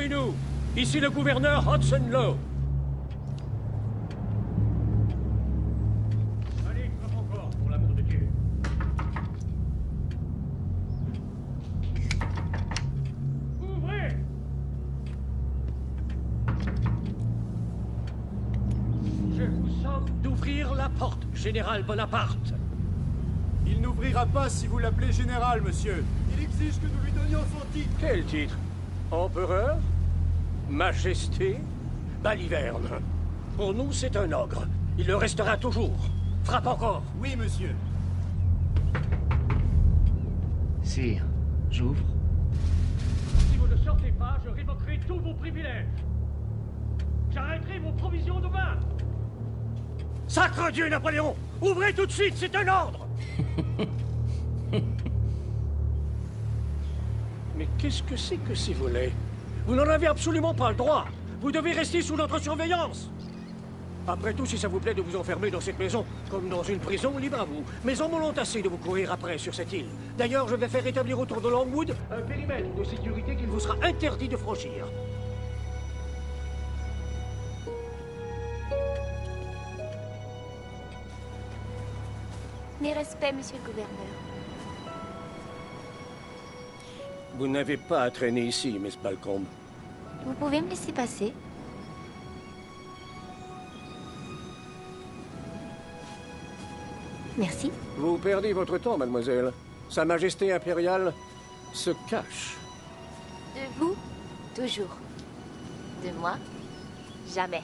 Ouvrez-nous. Ici le gouverneur Hudson Lowe. Allez, frappe encore, pour l'amour de Dieu. Ouvrez! Je vous somme d'ouvrir la porte, Général Bonaparte. Il n'ouvrira pas si vous l'appelez général, monsieur. Il exige que nous lui donnions son titre. Quel titre? Empereur? Majesté? Baliverne. Pour nous, c'est un ogre. Il le restera toujours. Frappe encore. Oui, monsieur. Sire, j'ouvre. Si vous ne sortez pas, je révoquerai tous vos privilèges. J'arrêterai vos provisions de vin. Sacre Dieu, Napoléon! Ouvrez tout de suite, c'est un ordre! Mais qu'est-ce que c'est que ces volets? Vous n'en avez absolument pas le droit. Vous devez rester sous notre surveillance. Après tout, si ça vous plaît de vous enfermer dans cette maison, comme dans une prison, libre à vous. Mais en m'ont assez de vous courir après sur cette île. D'ailleurs, je vais faire établir autour de Longwood un périmètre de sécurité qu'il vous sera interdit de franchir. Mes respects, monsieur le gouverneur. Vous n'avez pas à traîner ici, Miss Balcombe. Vous pouvez me laisser passer? Merci. Vous perdez votre temps, mademoiselle. Sa Majesté impériale se cache. De vous, toujours. De moi, jamais.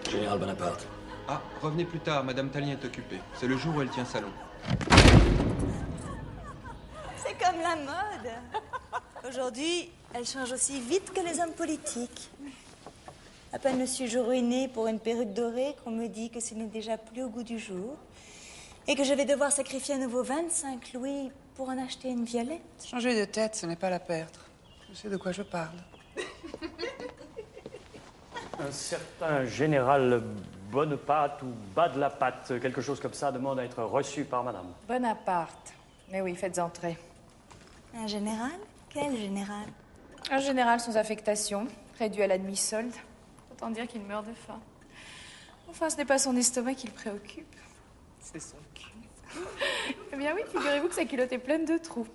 Général Bonaparte. Ah, revenez plus tard, Madame Talien est occupée. C'est le jour où elle tient salon. C'est comme la mode. Aujourd'hui, elle change aussi vite que les hommes politiques. À peine me suis-je ruinée pour une perruque dorée qu'on me dit que ce n'est déjà plus au goût du jour et que je vais devoir sacrifier à nouveau 25 louis pour en acheter une violette. Changer de tête, ce n'est pas la perdre. Je sais de quoi je parle. Un certain général Bonaparte ou bas de la patte, quelque chose comme ça, demande à être reçu par madame. Bonaparte. Mais oui, faites entrer. Un général? Quel général? Un général sans affectation, réduit à la demi-solde. Autant dire qu'il meurt de faim. Enfin, ce n'est pas son estomac qui le préoccupe. C'est son cul. Eh bien oui, figurez-vous que sa culotte est pleine de trous.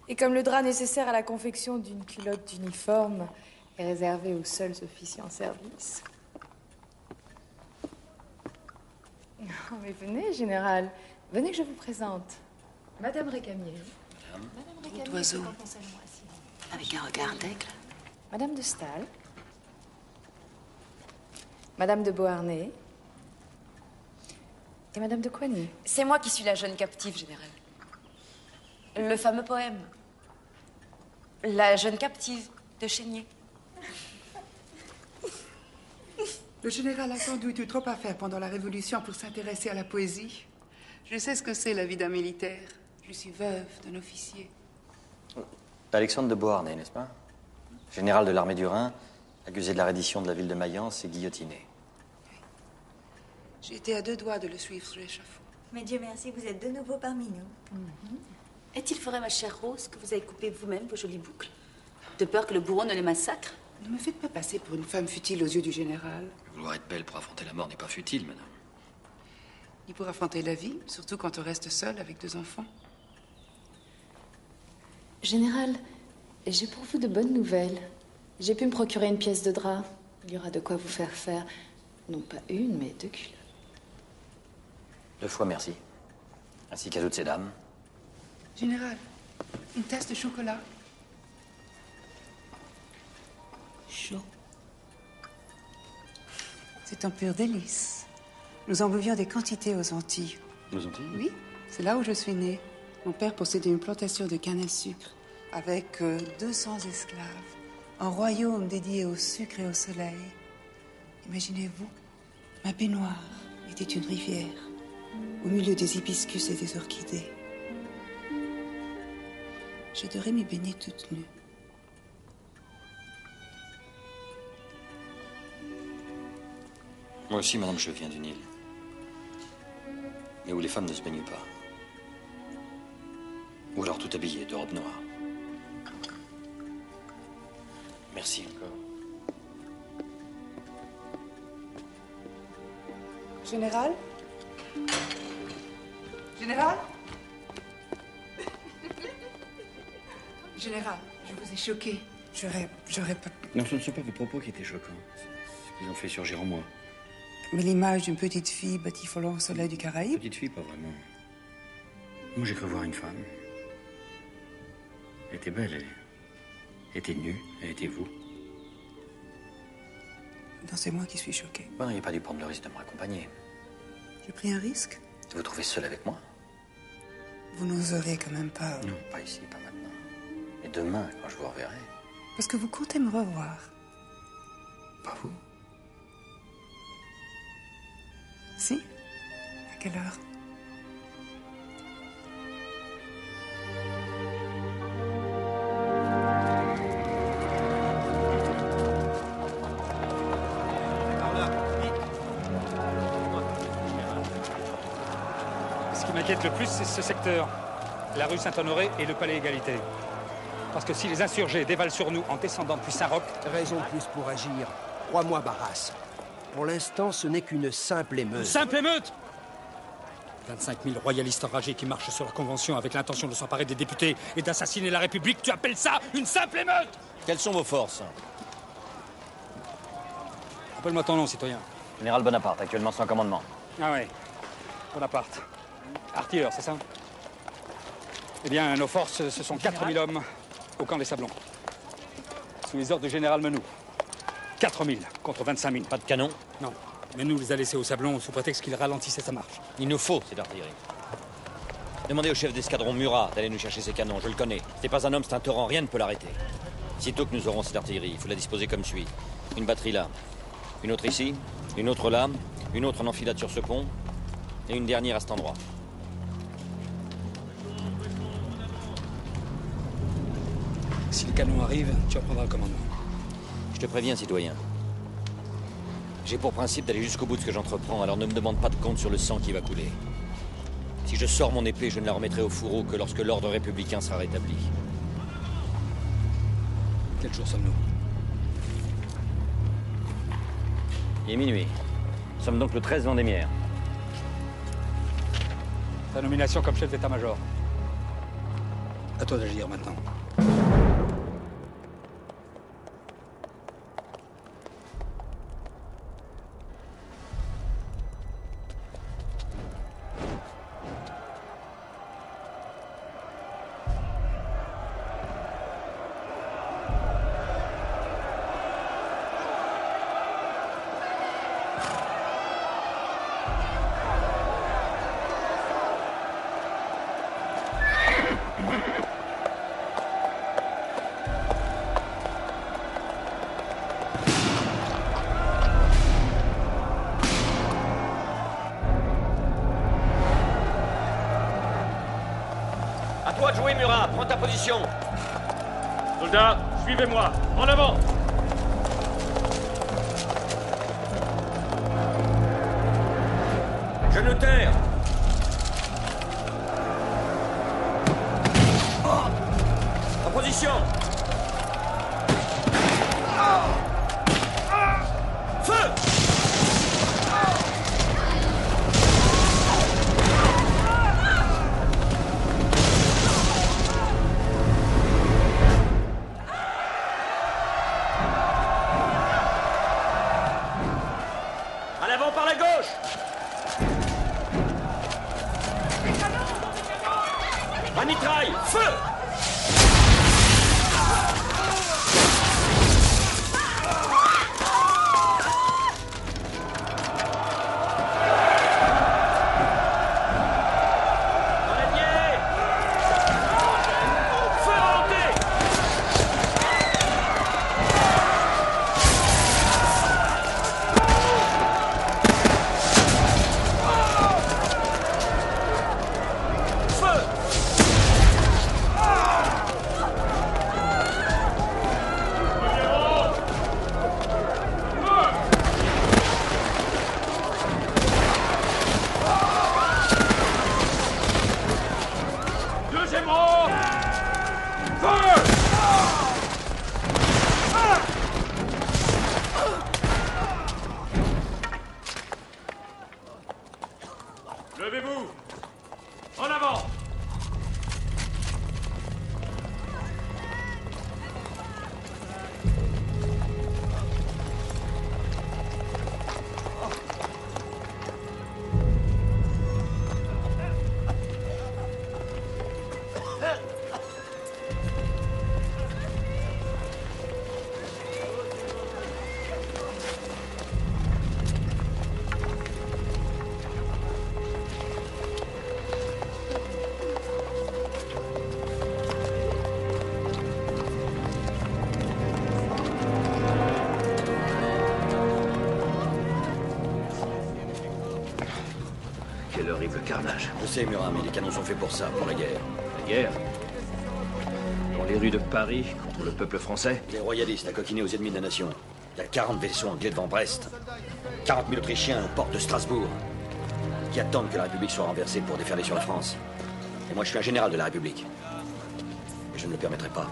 Et comme le drap nécessaire à la confection d'une culotte d'uniforme est réservé aux seuls officiers en service. Oh, mais venez, général. Venez que je vous présente. Madame Récamier. Madame Récamier, d'oiseau. c'est dans ton salon, assise. Avec un regard d'aigle. Madame de Staël. Madame de Beauharnais. Et Madame de Coigny. C'est moi qui suis la jeune captive, général. Le fameux poème. La jeune captive de Chénier. Le général a sans doute eu trop à faire pendant la Révolution pour s'intéresser à la poésie. Je sais ce que c'est la vie d'un militaire. Je suis veuve d'un officier. Alexandre de Beauharnais, n'est-ce pas? Général de l'armée du Rhin, accusé de la reddition de la ville de Mayence et guillotiné. J'ai été à 2 doigts de le suivre sur l'échafaud. Mais Dieu merci, vous êtes de nouveau parmi nous. Est-il vrai, ma chère Rose, que vous avez coupé vous-même vos jolies boucles? De peur que le bourreau ne les massacre? Ne me faites pas passer pour une femme futile aux yeux du général. Vouloir être belle pour affronter la mort n'est pas futile, madame. Ni pour affronter la vie, surtout quand on reste seul avec 2 enfants. Général, j'ai pour vous de bonnes nouvelles. J'ai pu me procurer une pièce de drap. Il y aura de quoi vous faire faire, non pas une, mais 2 culottes. 2 fois merci. Ainsi qu'à toutes ces dames. Général, une tasse de chocolat. Chaud. C'est un pur délice. Nous en buvions des quantités aux Antilles. Aux Antilles? Oui, c'est là où je suis née. Mon père possédait une plantation de canne à sucre avec 200 esclaves. Un royaume dédié au sucre et au soleil. Imaginez-vous, ma baignoire était une rivière au milieu des hibiscus et des orchidées. J'adorais m'y baigner toute nue. Moi aussi, madame, je viens du Nil. Mais où les femmes ne se baignent pas. Ou alors tout habillées de robe noire. Merci encore. Général? Général? Général, je vous ai choqué. J'aurais pas... Non, ce ne sont pas vos propos qui étaient choquants. C'est ce qu'ils ont fait surgir en moi. Mais l'image d'une petite fille batifolant au soleil du Caraïbe? Petite fille, pas vraiment. Moi, j'ai cru voir une femme. Elle était belle, elle était nue, elle était vous. Non, c'est moi qui suis choquée. Vous n'auriez pas dû prendre le risque de me raccompagner. J'ai pris un risque? De vous trouver seul avec moi? Vous n'oserez quand même pas... Non, pas ici, pas maintenant. Mais demain, quand je vous reverrai. Parce que vous comptez me revoir. Pas vous? Si? À quelle heure? Ce qui m'inquiète le plus, c'est ce secteur. La rue Saint-Honoré et le palais Égalité. Parce que si les insurgés dévalent sur nous en descendant depuis Saint-Roch... Raison de plus pour agir. Crois-moi, Barras. Pour l'instant, ce n'est qu'une simple émeute. Une simple émeute 25 000 royalistes enragés qui marchent sur la Convention avec l'intention de s'emparer des députés et d'assassiner la République. Tu appelles ça une simple émeute? Quelles sont vos forces? Rappelle-moi ton nom, citoyen. Général Bonaparte, actuellement sans commandement. Ah ouais, Bonaparte. Artilleur, c'est ça? Eh bien, nos forces, ce sont 4 000 hommes au camp des Sablons. Sous les ordres du général Menou. 4 000 contre 25 000. Pas de canon? Non. Menou les a laissés au Sablon sous prétexte qu'il ralentissait sa marche. Il nous faut cette artillerie. Demandez au chef d'escadron Murat d'aller nous chercher ses canons, je le connais. C'est pas un homme, c'est un torrent, rien ne peut l'arrêter. Sitôt que nous aurons cette artillerie, il faut la disposer comme suit. Une batterie là, une autre ici, une autre là, une autre en enfilade sur ce pont, et une dernière à cet endroit. Si les canons arrivent, tu reprendras le commandement. Je te préviens, citoyen. J'ai pour principe d'aller jusqu'au bout de ce que j'entreprends, alors ne me demande pas de compte sur le sang qui va couler. Si je sors mon épée, je ne la remettrai au fourreau que lorsque l'ordre républicain sera rétabli. Quel jour sommes-nous? Il est minuit. Nous sommes donc le 13 Vendémiaire. Ta nomination comme chef d'état-major. À toi d'agir maintenant. À toi de jouer, Murat. Prends ta position. Soldats, suivez-moi. En avant. Genou terre. En position. Feu! sais, Murat, mais les canons sont faits pour ça, pour la guerre. La guerre? Dans les rues de Paris, contre le peuple français? Les royalistes à coquiner aux ennemis de la nation. Il y a 40 vaisseaux anglais devant Brest. 40 000 Autrichiens aux portes de Strasbourg. Qui attendent que la République soit renversée pour déferler sur la France. Et moi, je suis un général de la République. Et je ne le permettrai pas.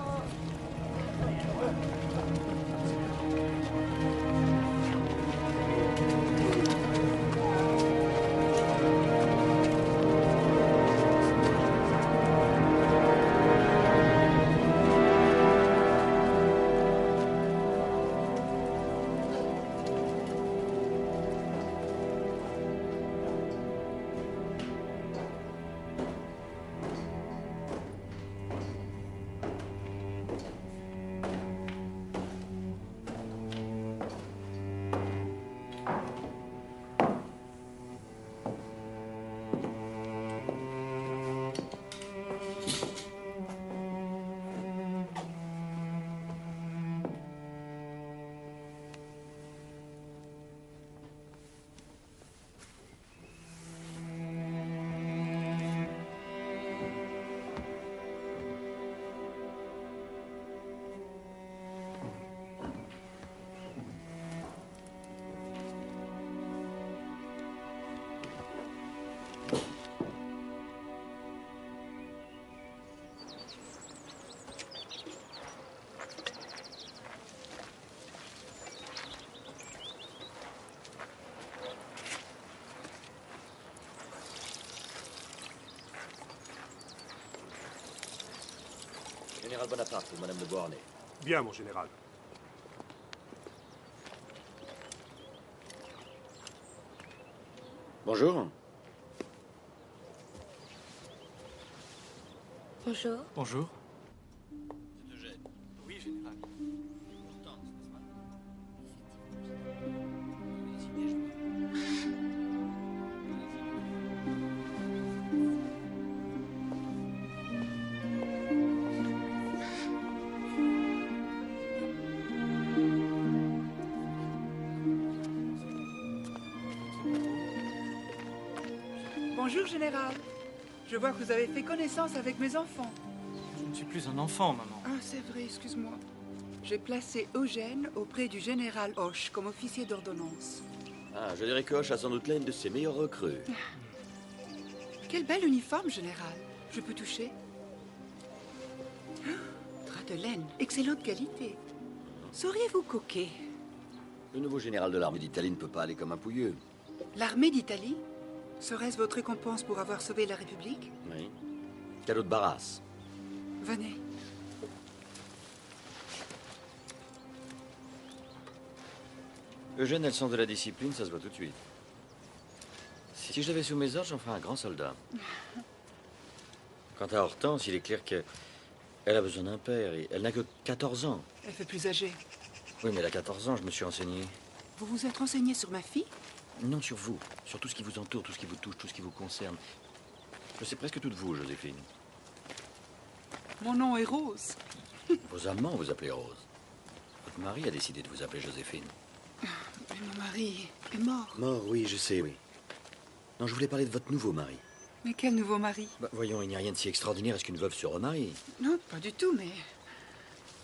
Général Bonaparte pour Madame de Beauharnais. Bien, mon général. Bonjour. Bonjour. Bonjour. Oui, général. Bonjour, Général. Je vois que vous avez fait connaissance avec mes enfants. Je ne suis plus un enfant, maman. Ah, c'est vrai, excuse-moi. J'ai placé Eugène auprès du général Hoche comme officier d'ordonnance. Ah, je dirais que Hoche a sans doute l'une de ses meilleures recrues. Quel bel uniforme, Général. Je peux toucher? Drap de laine, excellente qualité. Sauriez-vous coquer? Le nouveau général de l'armée d'Italie ne peut pas aller comme un pouilleux. L'armée d'Italie? Serait-ce votre récompense pour avoir sauvé la République? Oui. Cadeau de Barras. Venez. Eugène a le sens de la discipline, ça se voit tout de suite. Si je l'avais sous mes ordres, j'en ferais un grand soldat. Quant à Hortense, il est clair qu'elle a besoin d'un père et elle n'a que 14 ans. Elle fait plus âgée. Oui, mais elle a 14 ans, je me suis renseigné. Vous vous êtes renseigné sur ma fille? Non, sur vous. Sur tout ce qui vous entoure, tout ce qui vous touche, tout ce qui vous concerne. Je sais presque tout de vous, Joséphine. Mon nom est Rose. Vos amants vous appelez Rose. Votre mari a décidé de vous appeler Joséphine. Mais mon mari est mort. Mort, oui, je sais, oui. Non, je voulais parler de votre nouveau mari. Mais quel nouveau mari? Bah, voyons, il n'y a rien de si extraordinaire à ce qu'une veuve se remarie. Non, pas du tout, mais...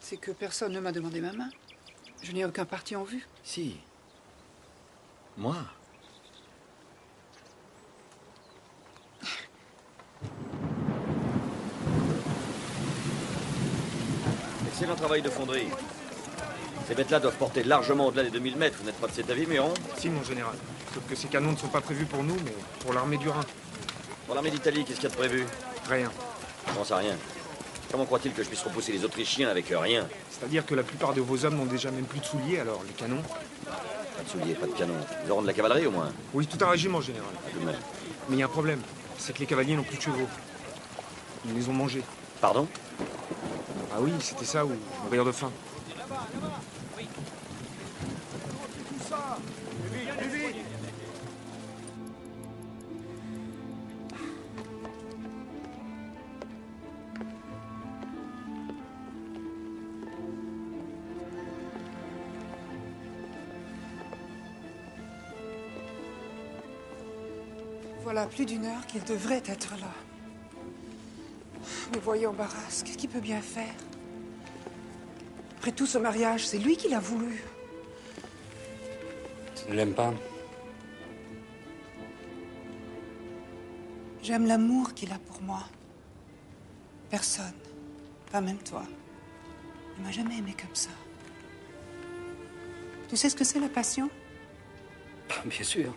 c'est que personne ne m'a demandé ma main. Je n'ai aucun parti en vue. Si. Moi? Excellent travail de fonderie. Ces bêtes-là doivent porter largement au-delà des 2000 mètres. Vous n'êtes pas de cet avis, Muron? Si, mon général. Sauf que ces canons ne sont pas prévus pour nous, mais pour l'armée du Rhin. Pour l'armée d'Italie, qu'est-ce qu'il y a de prévu? Rien. Je pense à rien. Comment croit-il que je puisse repousser les Autrichiens avec rien? C'est-à-dire que la plupart de vos hommes n'ont déjà même plus de souliers, alors les canons... Pas de souliers, pas de canons. Ils auront de la cavalerie, au moins? Oui, tout un régiment, général. Tout de même. Mais il y a un problème. C'est que les cavaliers n'ont plus de chevaux. Ils les ont mangés. Pardon? Ah oui, c'était ça, ou mourir de faim. Voilà plus d'1 heure qu'il devrait être là. Mais voyons, Barras, qu'est-ce qu'il peut bien faire? Après tout, ce mariage, c'est lui qui l'a voulu. Tu ne l'aimes pas? J'aime l'amour qu'il a pour moi. Personne, pas même toi, ne m'a jamais aimé comme ça. Tu sais ce que c'est la passion? Bien sûr.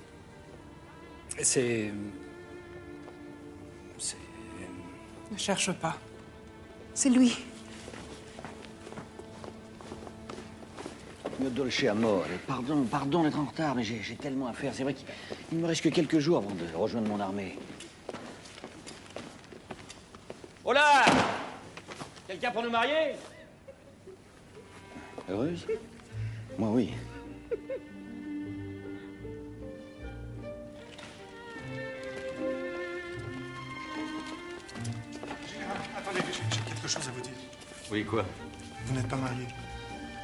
C'est... Ne cherche pas. C'est lui. Me dolce amore. Pardon d'être en retard, mais j'ai tellement à faire. C'est vrai qu'il me reste que quelques jours avant de rejoindre mon armée. Oh là! Quelqu'un pour nous marier? Heureuse? Moi, oui. Attendez, j'ai quelque chose à vous dire. Oui, quoi? Vous n'êtes pas marié.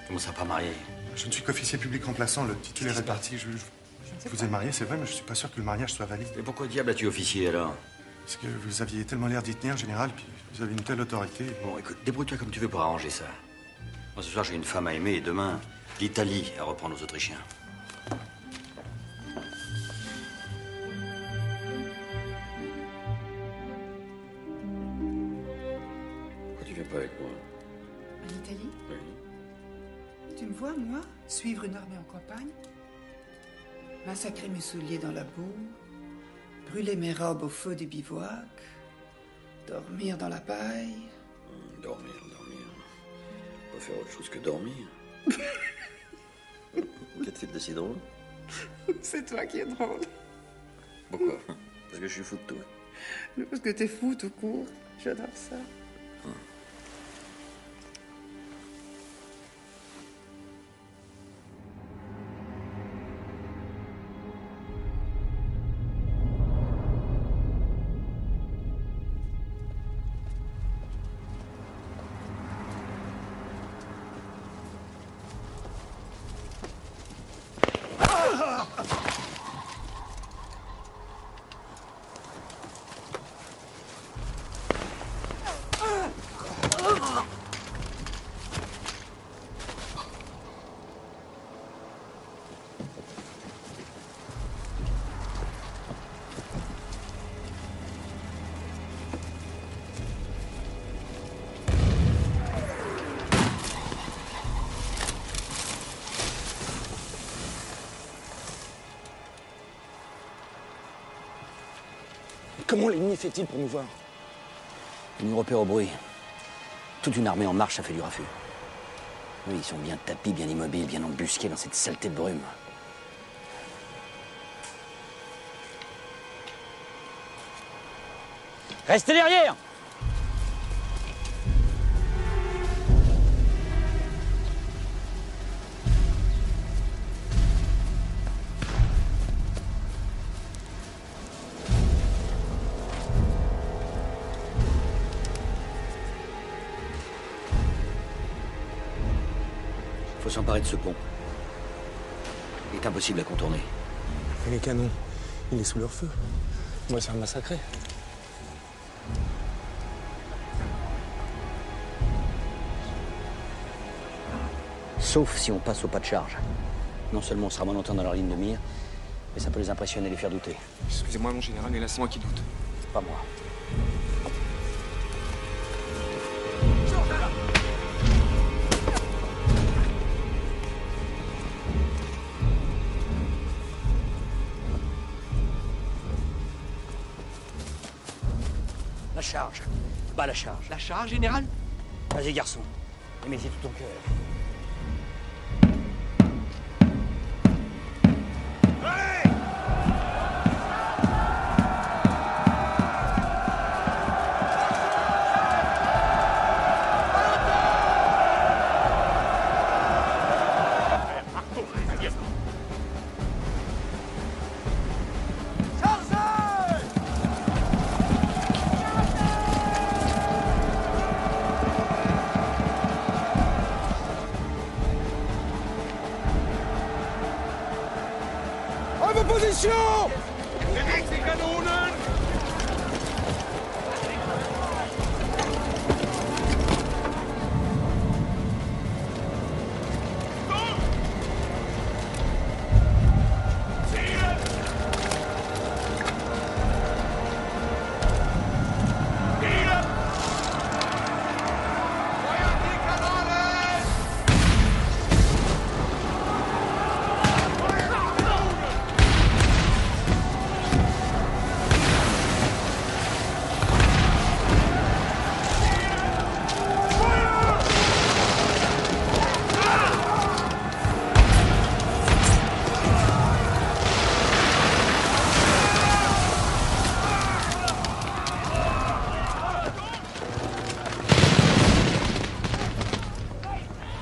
Comment ça, pas marié? Je ne suis qu'officier public remplaçant, le titulaire est parti. Je vous ai marié, c'est vrai, mais je suis pas sûr que le mariage soit valide. Et pourquoi diable as-tu officier, alors? Parce que vous aviez tellement l'air d'y tenir, général, puis vous avez une telle autorité. Bon, écoute, débrouille-toi comme tu veux pour arranger ça. Moi, ce soir, j'ai une femme à aimer, et demain, l'Italie à reprendre aux Autrichiens. Pourquoi tu viens pas avec moi? En Italie? Oui. Tu me vois, moi, suivre une armée en campagne, massacrer mes souliers dans la boue, brûler mes robes au feu du bivouac, dormir dans la paille. Dormir. Pas faire autre chose que dormir. Qu'est-il de si drôle? C'est toi qui es drôle. Pourquoi? Parce que je suis fou de toi. Non, parce que t'es fou tout court. J'adore ça. Comment l'ennemi fait-il pour nous voir? Il nous repère au bruit. Toute une armée en marche, ça fait du raffut. Oui, ils sont bien tapis, bien immobiles, bien embusqués dans cette saleté de brume. Restez derrière! Faut s'emparer de ce pont. Il est impossible à contourner. Et les canons, il est sous leur feu. On va se faire massacrer. Sauf si on passe au pas de charge. Non seulement on sera moins longtemps dans leur ligne de mire, mais ça peut les impressionner et les faire douter. Excusez-moi, mon général, mais là, c'est moi qui doute. Pas moi. La charge. Bas la charge. La charge, général? Vas-y, garçon. Et mets-y tout ton cœur.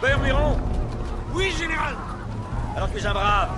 Bermuron? Oui, général. Alors tu es un brave.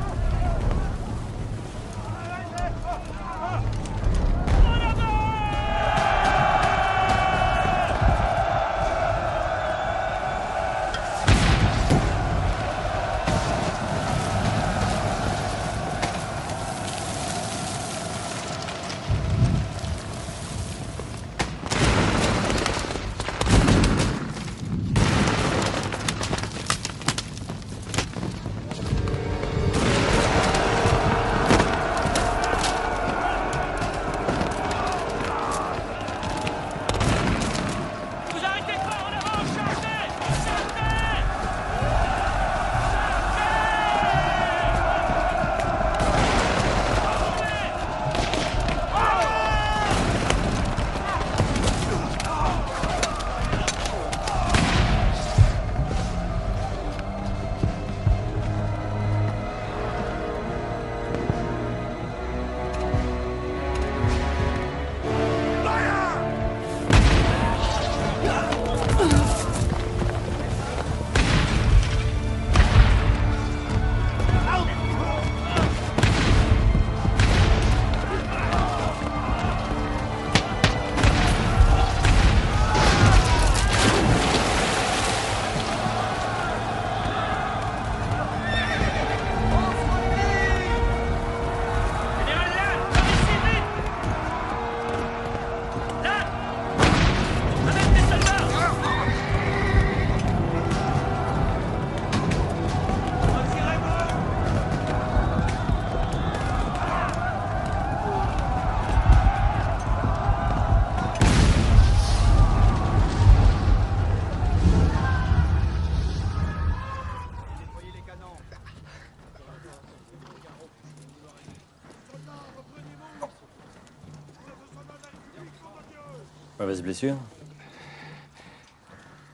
Mauvaise blessure?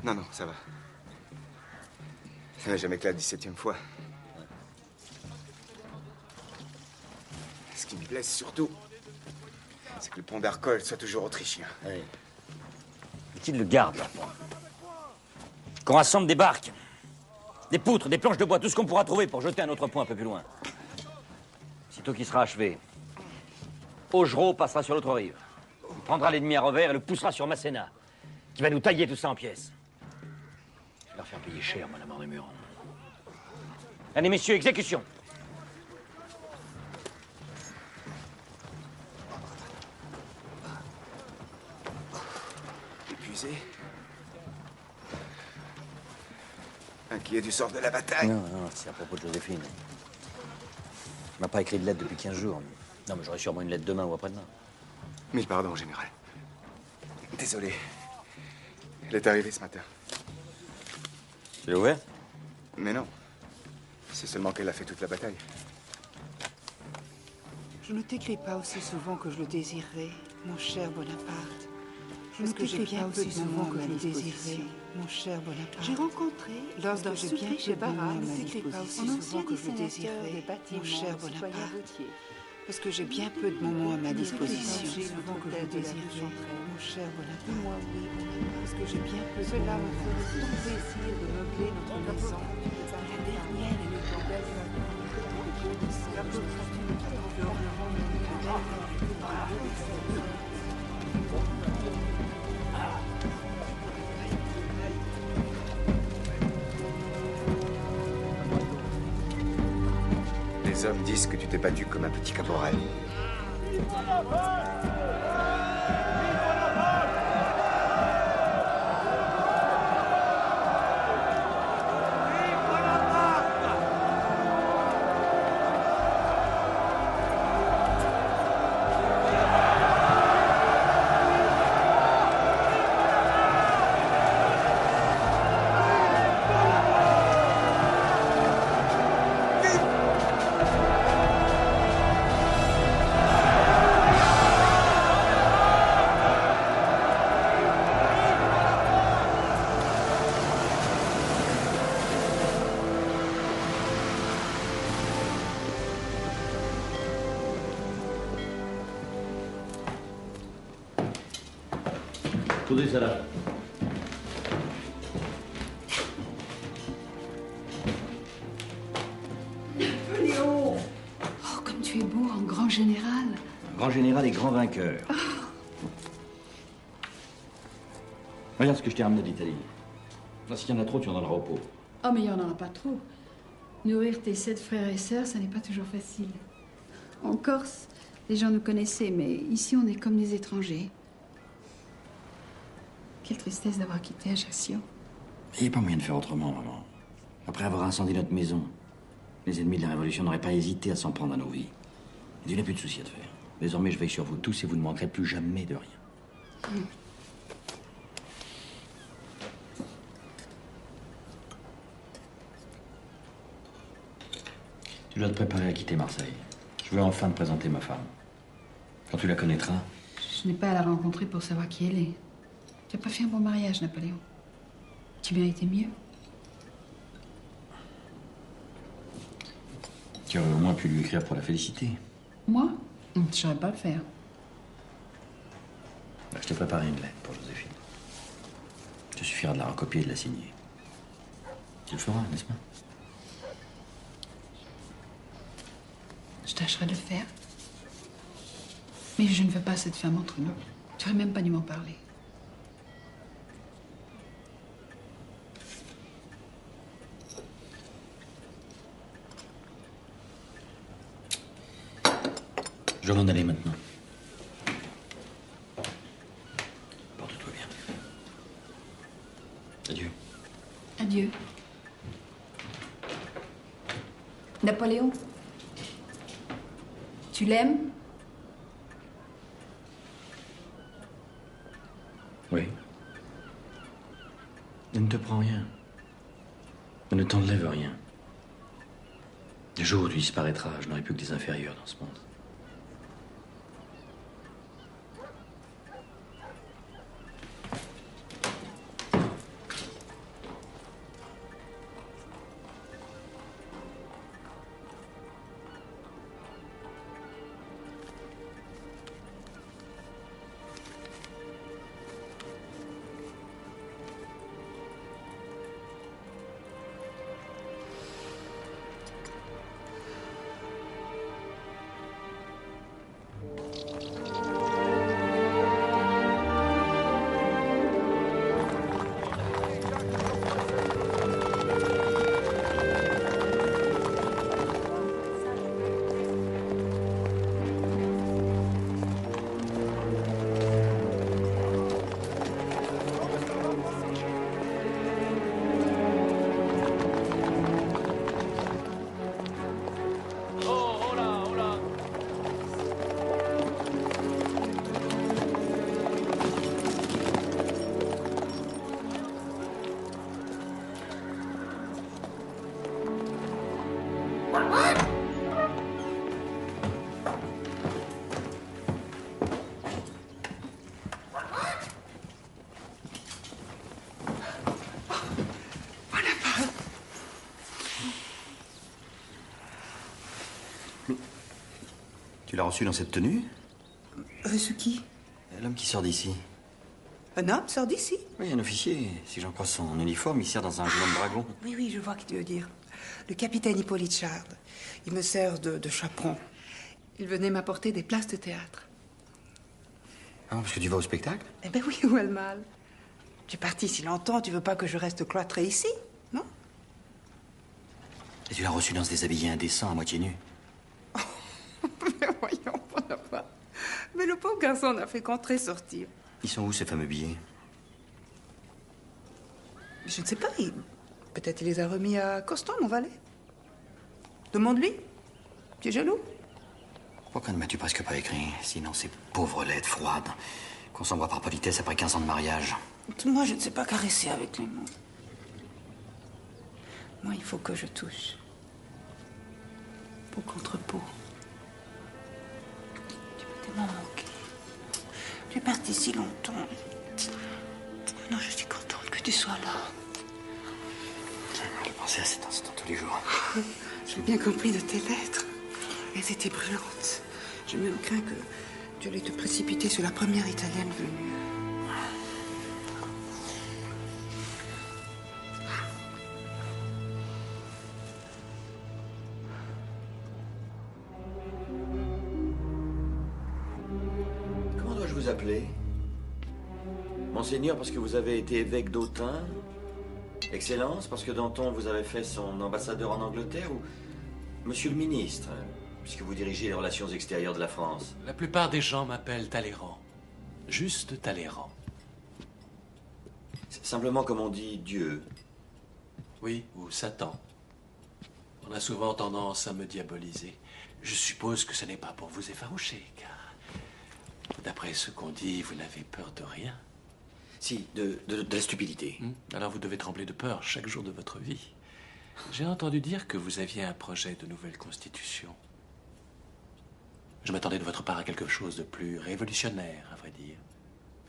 Non, non, ça va. Ça n'a jamais été la 17e fois. Ce qui me blesse surtout, c'est que le pont d'Arcole soit toujours autrichien. Oui. Et qu'il le garde, là. Qu'on rassemble des barques, des poutres, des planches de bois, tout ce qu'on pourra trouver pour jeter un autre pont un peu plus loin. Sitôt qu'il sera achevé, Augereau passera sur l'autre rive. Il prendra l'ennemi à revers et le poussera sur Masséna, qui va nous tailler tout ça en pièces. Je vais leur faire payer cher, moi, la mort des Muron. Allez, messieurs, exécution. Épuisé. Inquiet du sort de la bataille. Non, non, c'est à propos de Joséphine. Elle m'a pas écrit de lettre depuis 15 jours. Non, mais j'aurai sûrement une lettre demain ou après-demain. Mille pardons, général. Désolé. Elle est arrivée ce matin. Tu l'as ouvert? Mais non. C'est seulement qu'elle a fait toute la bataille. Je ne t'écris pas aussi souvent que je le désirerais, mon cher Bonaparte. Parce que j'ai bien peu de moments que je le désirerais, mon cher Bonaparte. J'ai rencontré, lors d'un souper chez Barras, ne t'écris pas aussi souvent que je le désirerais, mon cher Bonaparte. Parce que j'ai bien peu de moments à ma disposition. Souvent que je le désirerais, mon cher Bonaparte. Moi, oui, parce que j'ai bien peu de moments. Cela me ferait tant plaisir de meubler notre maison. La dernière et le plus belle de la Les hommes disent que tu t'es battu comme un petit caporal. Posez ça là. Napoléon! Oh, comme tu es beau en grand général. Grand général et grand vainqueur. Regarde ce que je t'ai ramené d'Italie. Là, s'il y en a trop, tu en donneras au pauvre. Oh, mais il n'y en aura pas trop. Nourrir tes 7 frères et sœurs, ça n'est pas toujours facile. En Corse, les gens nous connaissaient, mais ici, on est comme des étrangers. Quelle tristesse d'avoir quitté Ajaccio. Il n'y a pas moyen de faire autrement, maman. Après avoir incendié notre maison, les ennemis de la Révolution n'auraient pas hésité à s'en prendre à nos vies. Il n'y a plus de soucis à te faire. Désormais, je veille sur vous tous et vous ne manquerez plus jamais de rien. Tu dois te préparer à quitter Marseille. Je veux enfin te présenter ma femme. Quand tu la connaîtras... Je n'ai pas à la rencontrer pour savoir qui elle est. Tu n'as pas fait un bon mariage, Napoléon. Tu méritais mieux. Tu aurais au moins pu lui écrire pour la féliciter. Moi? Je ne saurais pas le faire. Je t'ai préparé une lettre pour Joséphine. Il suffira de la recopier et de la signer. Tu le feras, n'est-ce pas? Je tâcherai de le faire. Mais je ne veux pas cette femme entre nous. Tu n'aurais même pas dû m'en parler. Je dois m'en aller maintenant. Porte-toi bien. Adieu. Adieu. Napoléon, tu l'aimes? Oui. Ne te prends rien. Ne t'enlève rien. Le jour où tu disparaîtras, je n'aurai plus que des inférieurs dans ce monde. Tu l'as reçu dans cette tenue? Reçu qui? L'homme qui sort d'ici. Un homme sort d'ici? Oui, un officier. Si j'en crois son uniforme, il sert dans un jeune dragon. Oui, oui, je vois ce que tu veux dire. Le capitaine Hippolyte Chard. Il me sert de chaperon. Il venait m'apporter des places de théâtre. Ah, parce que tu vas au spectacle? Eh ben oui, où est le mal? Tu es parti si longtemps, tu veux pas que je reste cloîtrée ici, non? Et tu l'as reçu dans ce déshabillé indécent, à moitié nu. Mais voyons, Bonaparte. Mais le pauvre garçon n'a fait qu'entrer sortir. Ils sont où ces fameux billets? Je ne sais pas. Peut-être il les a remis à Constant, mon valet. Demande-lui. Tu es jaloux? Pourquoi ne m'as-tu presque pas écrit? Sinon, ces pauvres lettres froides qu'on s'envoie par politesse après 15 ans de mariage. Moi, je ne sais pas caresser avec les mots. Moi, il faut que je touche. Peau contre peau. Tu m'as tellement manqué. Tu es parti si longtemps. Non, je suis contente que tu sois là. Je pensais à cet instant tous les jours. J'ai bien compris de tes lettres. Elles étaient brûlantes. J'ai même craint que tu allais te précipiter sur la première Italienne venue. Comment dois-je vous appeler? Monseigneur, parce que vous avez été évêque d'Autun? Excellence, parce que Danton vous avez fait son ambassadeur en Angleterre? Ou Monsieur le ministre, puisque vous dirigez les relations extérieures de la France? La plupart des gens m'appellent Talleyrand. Juste Talleyrand. C'est simplement comme on dit Dieu. Oui, ou Satan. On a souvent tendance à me diaboliser. Je suppose que ce n'est pas pour vous effaroucher, car d'après ce qu'on dit, vous n'avez peur de rien. Si, de la stupidité. Alors vous devez trembler de peur chaque jour de votre vie. J'ai entendu dire que vous aviez un projet de nouvelle constitution. Je m'attendais de votre part à quelque chose de plus révolutionnaire, à vrai dire.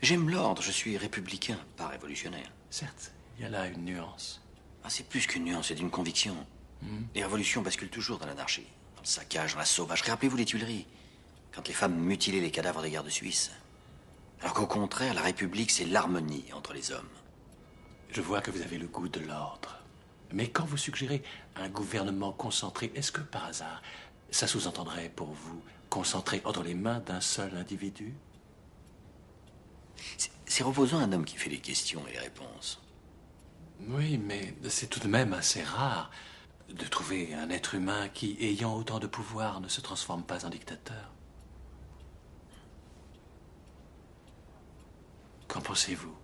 J'aime l'ordre, je suis républicain, pas révolutionnaire. Certes, il y a là une nuance. Ah, c'est plus qu'une nuance, c'est une conviction. Les révolutions basculent toujours dans l'anarchie, dans le saccage, dans la sauvagerie. Rappelez-vous les Tuileries, quand les femmes mutilaient les cadavres des gardes suisses. Alors qu'au contraire, la République, c'est l'harmonie entre les hommes. Je vois que vous avez le goût de l'ordre. Mais quand vous suggérez un gouvernement concentré, est-ce que par hasard, ça sous-entendrait pour vous concentré entre les mains d'un seul individu? C'est reposant un homme qui fait les questions et les réponses. Oui, mais c'est tout de même assez rare de trouver un être humain qui, ayant autant de pouvoir, ne se transforme pas en dictateur. Qu'en pensez-vous?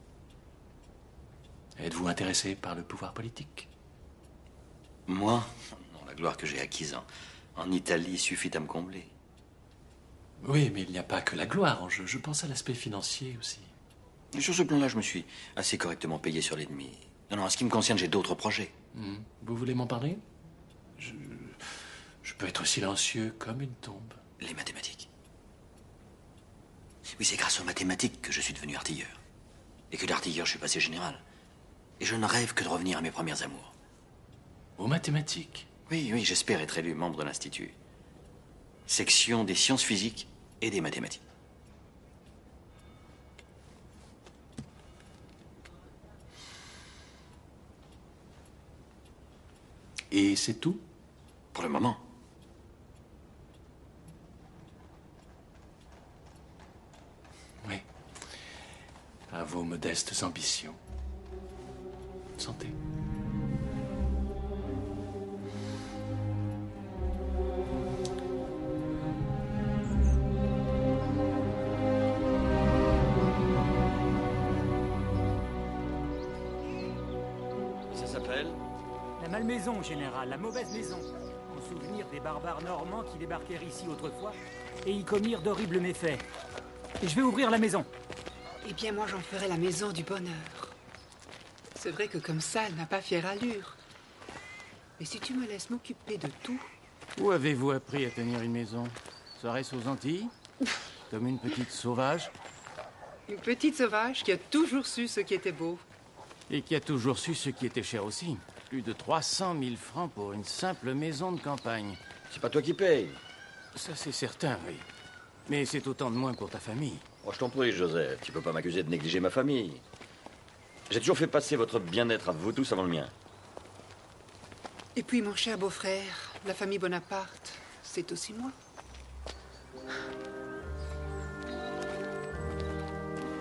Êtes-vous intéressé par le pouvoir politique? Moi? Non, la gloire que j'ai acquise en Italie suffit à me combler. Oui, mais il n'y a pas que la gloire en jeu. Je pense à l'aspect financier aussi. Et sur ce plan-là, je me suis assez correctement payé sur l'ennemi. Non, en ce qui me concerne, j'ai d'autres projets. Vous voulez m'en parler? Je peux être silencieux comme une tombe. Les mathématiques. Oui, c'est grâce aux mathématiques que je suis devenu artilleur. Et que d'artilleur, je suis passé général. Et je ne rêve que de revenir à mes premières amours. Aux mathématiques? Oui, j'espère être élu membre de l'Institut. Section des sciences physiques et des mathématiques. Et c'est tout? Pour le moment. Oui. À vos modestes ambitions. Santé. Ça s'appelle? La malmaison, général, la mauvaise maison. En souvenir des barbares normands qui débarquèrent ici autrefois et y commirent d'horribles méfaits. Et je vais ouvrir la maison. Eh bien, moi, j'en ferai la maison du bonheur. C'est vrai que comme ça, elle n'a pas fière allure. Mais si tu me laisses m'occuper de tout... Où avez-vous appris à tenir une maison? Serait-ce aux Antilles? Comme une petite sauvage? Une petite sauvage qui a toujours su ce qui était beau. Et qui a toujours su ce qui était cher aussi. Plus de 300 000 francs pour une simple maison de campagne. C'est pas toi qui payes. Ça, c'est certain, oui. Mais c'est autant de moins pour ta famille. Oh, je t'en prie, Joseph. Tu peux pas m'accuser de négliger ma famille. J'ai toujours fait passer votre bien-être à vous tous avant le mien. Et puis, mon cher beau-frère, la famille Bonaparte, c'est aussi moi.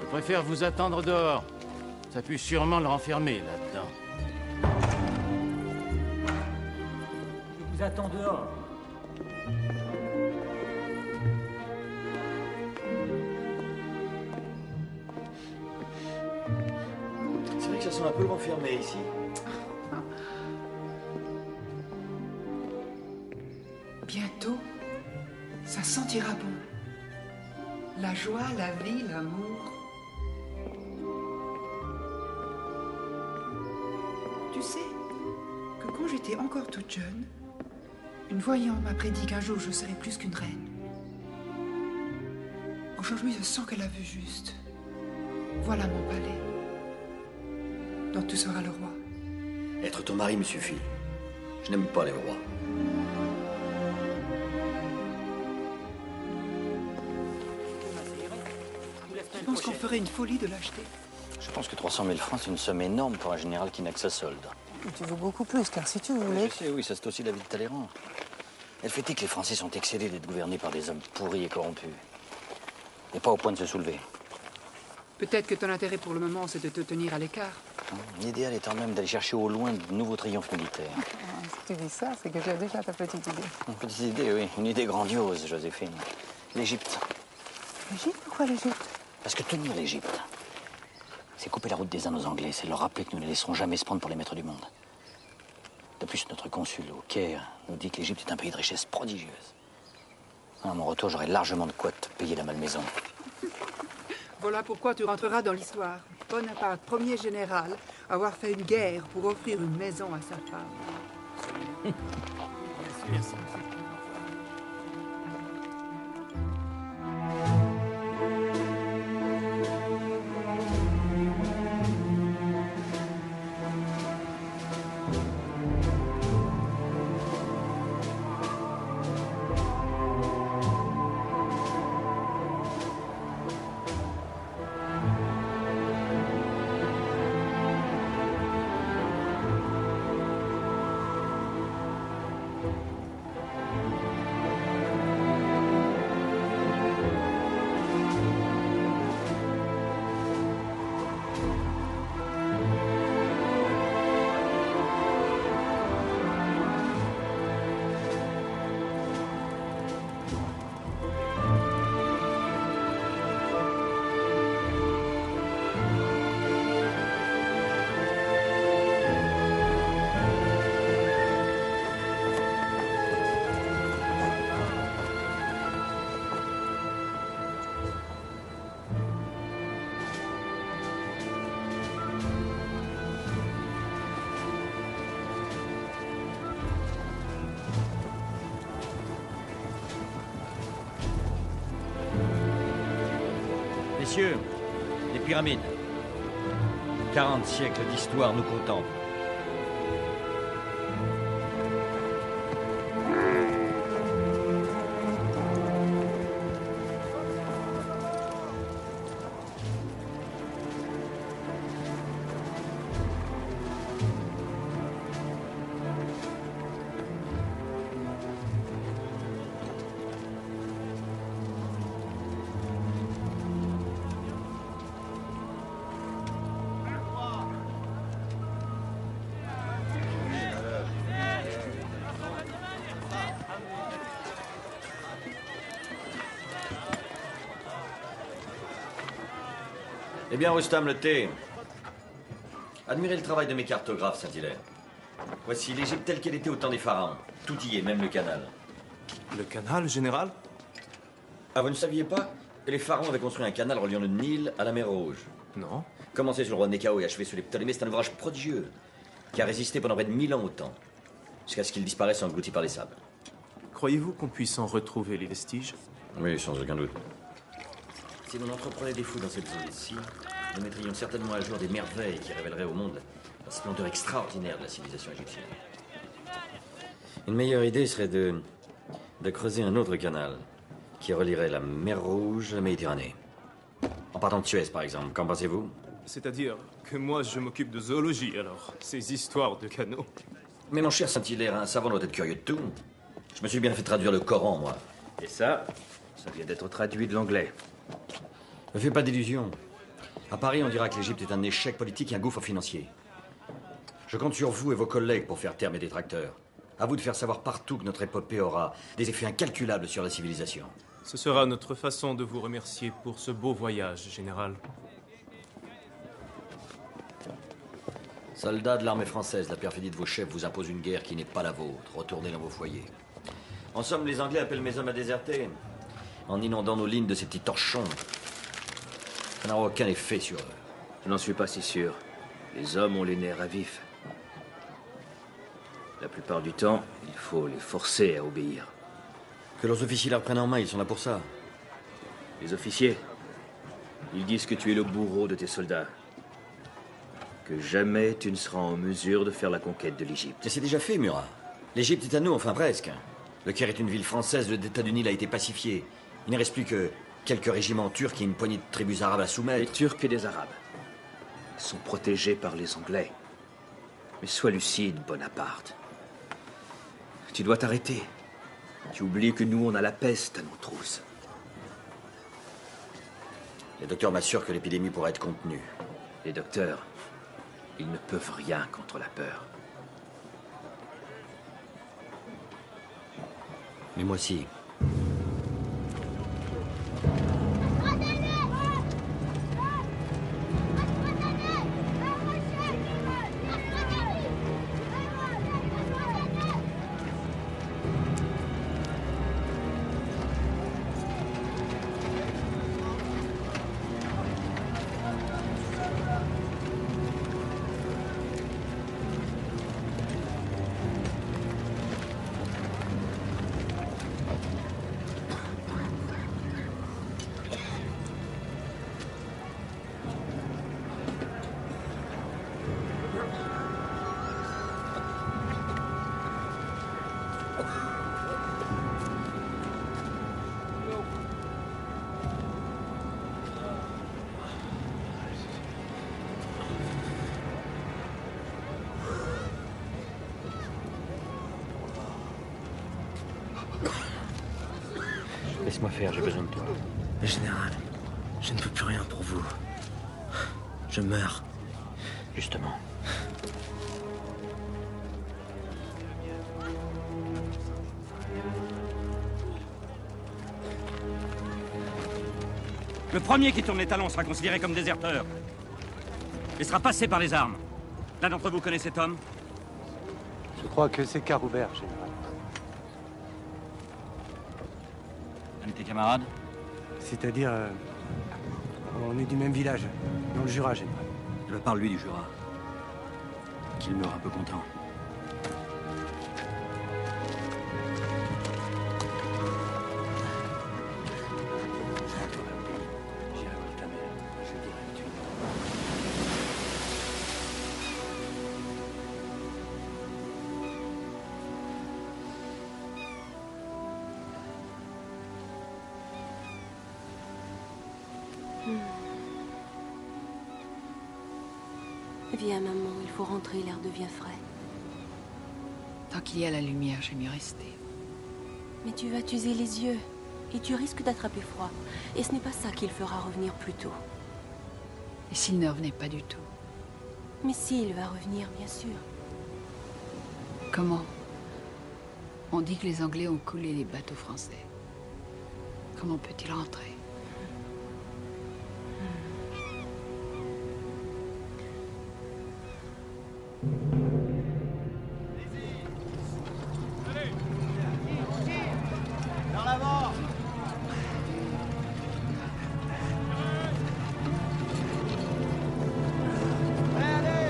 Je préfère vous attendre dehors. Ça pue sûrement le renfermer, là-dedans. Je vous attends dehors. sent un peu le vent fermé ici. Bientôt, ça sentira bon. La joie, la vie, l'amour. Tu sais que quand j'étais encore toute jeune, une voyante m'a prédit qu'un jour je serais plus qu'une reine. Aujourd'hui, je sens qu'elle a vu juste. Voilà mon palais, dont tu seras le roi. Être ton mari me suffit. Je n'aime pas les rois. Je pense qu'on ferait une folie de l'acheter. Je pense que 300 000 francs, c'est une somme énorme pour un général qui n'a que sa solde. Tu veux beaucoup plus, car si tu voulais... Je sais, oui, ça c'est aussi la vie de Talleyrand. Elle fait que les Français sont excédés d'être gouvernés par des hommes pourris et corrompus. Et pas au point de se soulever. Peut-être que ton intérêt pour le moment, c'est de te tenir à l'écart. L'idéal étant même d'aller chercher au loin de nouveaux triomphes militaires. Si tu dis ça, c'est que tu as déjà ta petite idée. Une petite idée, oui. Une idée grandiose, Joséphine. L'Égypte. L'Égypte? Pourquoi l'Égypte? Parce que tenir l'Égypte, c'est couper la route des uns aux Anglais. C'est leur rappeler que nous ne les laisserons jamais se prendre pour les maîtres du monde. De plus, notre consul au Caire nous dit que l'Égypte est un pays de richesse prodigieuse. À mon retour, j'aurai largement de quoi te payer la malmaison. Voilà pourquoi tu rentreras dans l'histoire. Bonaparte, premier général, à avoir fait une guerre pour offrir une maison à sa femme. Merci. Messieurs, les pyramides. 40 siècles d'histoire nous contemplent. Eh bien, Rustam, le thé. Admirez le travail de mes cartographes, Saint-Hilaire. Voici l'Égypte telle qu'elle était au temps des pharaons. Tout y est, même le canal. Le canal, général? Ah, vous ne saviez pas? Les pharaons avaient construit un canal reliant le Nil à la mer Rouge. Non. Commencé sur le roi Néchao et achevé sur les Ptolémées, c'est un ouvrage prodigieux qui a résisté pendant près de 1000 ans au temps, jusqu'à ce qu'il disparaisse englouti par les sables. Croyez-vous qu'on puisse en retrouver les vestiges? Oui, sans aucun doute. Si l'on entreprenait des fouilles dans cette zone-ci, nous mettrions certainement à jour des merveilles qui révéleraient au monde la splendeur extraordinaire de la civilisation égyptienne. Une meilleure idée serait de creuser un autre canal qui relierait la mer Rouge à la Méditerranée. En partant de Suez, par exemple. Qu'en pensez-vous? C'est-à-dire que moi, je m'occupe de zoologie, alors. Ces histoires de canaux. Mais mon cher Saint-Hilaire, un savant doit être curieux de tout. Je me suis bien fait traduire le Coran, moi. Et ça vient d'être traduit de l'anglais. Ne fais pas d'illusions. À Paris, on dira que l'Égypte est un échec politique et un gouffre financier. Je compte sur vous et vos collègues pour faire taire mes détracteurs. À vous de faire savoir partout que notre épopée aura des effets incalculables sur la civilisation. Ce sera notre façon de vous remercier pour ce beau voyage, général. Soldats de l'armée française, la perfidie de vos chefs vous impose une guerre qui n'est pas la vôtre. Retournez dans vos foyers. En somme, les Anglais appellent mes hommes à déserter, en inondant nos lignes de ces petits torchons. Ça n'aura aucun effet sur eux. Je n'en suis pas si sûr. Les hommes ont les nerfs à vif. La plupart du temps, il faut les forcer à obéir. Que leurs officiers la reprennent en main, ils sont là pour ça. Les officiers, ils disent que tu es le bourreau de tes soldats. Que jamais tu ne seras en mesure de faire la conquête de l'Égypte. Et c'est déjà fait, Murat. L'Égypte est à nous, enfin presque. Le Caire est une ville française, le delta du Nil a été pacifié. Il ne reste plus que quelques régiments turcs et une poignée de tribus arabes à soumettre. Les Turcs et les Arabes sont protégés par les Anglais. Mais sois lucide, Bonaparte. Tu dois t'arrêter. Tu oublies que nous, on a la peste à nos trousses. Les docteurs m'assurent que l'épidémie pourrait être contenue. Les docteurs, ils ne peuvent rien contre la peur. Mais moi aussi. Laisse-moi faire, j'ai besoin de toi. Mais général, je ne peux plus rien pour vous. Je meurs. Justement. Le premier qui tourne les talons sera considéré comme déserteur. Il sera passé par les armes. L'un d'entre vous connaît cet homme? Je crois que c'est Caroubert, général. Un de tes camarades? C'est-à-dire... on est du même village, dans le Jura, général. Je parle lui du Jura. Qu'il meurt un peu content. Viens, maman, il faut rentrer, l'air devient frais. Tant qu'il y a la lumière, j'aime mieux rester. Mais tu vas t'user les yeux, et tu risques d'attraper froid. Et ce n'est pas ça qui le fera revenir plus tôt. Et s'il ne revenait pas du tout? Mais s'il va revenir, bien sûr. Comment? On dit que les Anglais ont coulé les bateaux français. Comment peut-il rentrer? Dans l'avant. Allez,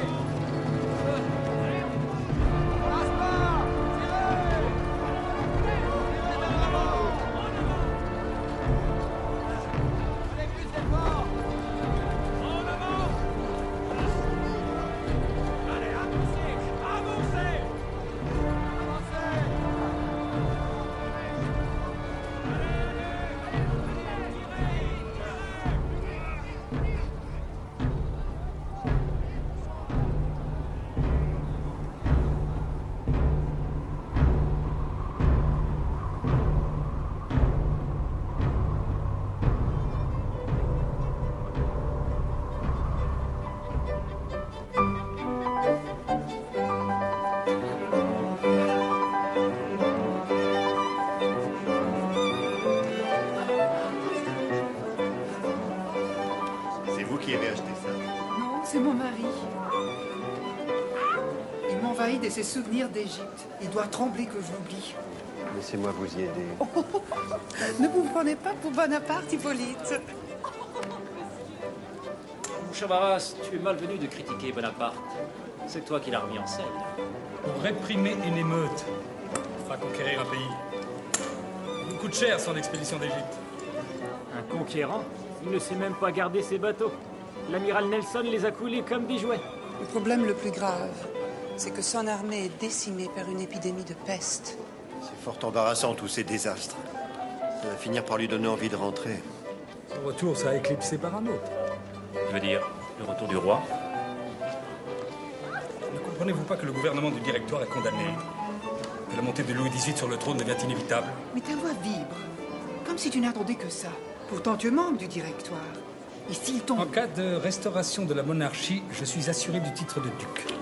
envahi de ses souvenirs d'Égypte. Il doit trembler que je l'oublie. Laissez-moi vous y aider. Ne vous prenez pas pour Bonaparte, Hippolyte. Mon cher Barras, tu es malvenu de critiquer Bonaparte. C'est toi qui l'as remis en selle. Pour réprimer une émeute, pas conquérir un pays. Il nous coûte cher son expédition d'Égypte. Un conquérant? Il ne sait même pas garder ses bateaux. L'amiral Nelson les a coulés comme des jouets. Le problème le plus grave, c'est que son armée est décimée par une épidémie de peste. C'est fort embarrassant, tous ces désastres. Ça va finir par lui donner envie de rentrer. Son retour sera éclipsé par un autre. Je veux dire, le retour du roi. Ne comprenez-vous pas que le gouvernement du Directoire est condamné? Que la montée de Louis XVIII sur le trône devient inévitable? Mais ta voix vibre, comme si tu n'attendais que ça. Pourtant, tu es membre du Directoire. Et s'il tombe... En cas de restauration de la monarchie, je suis assuré du titre de duc.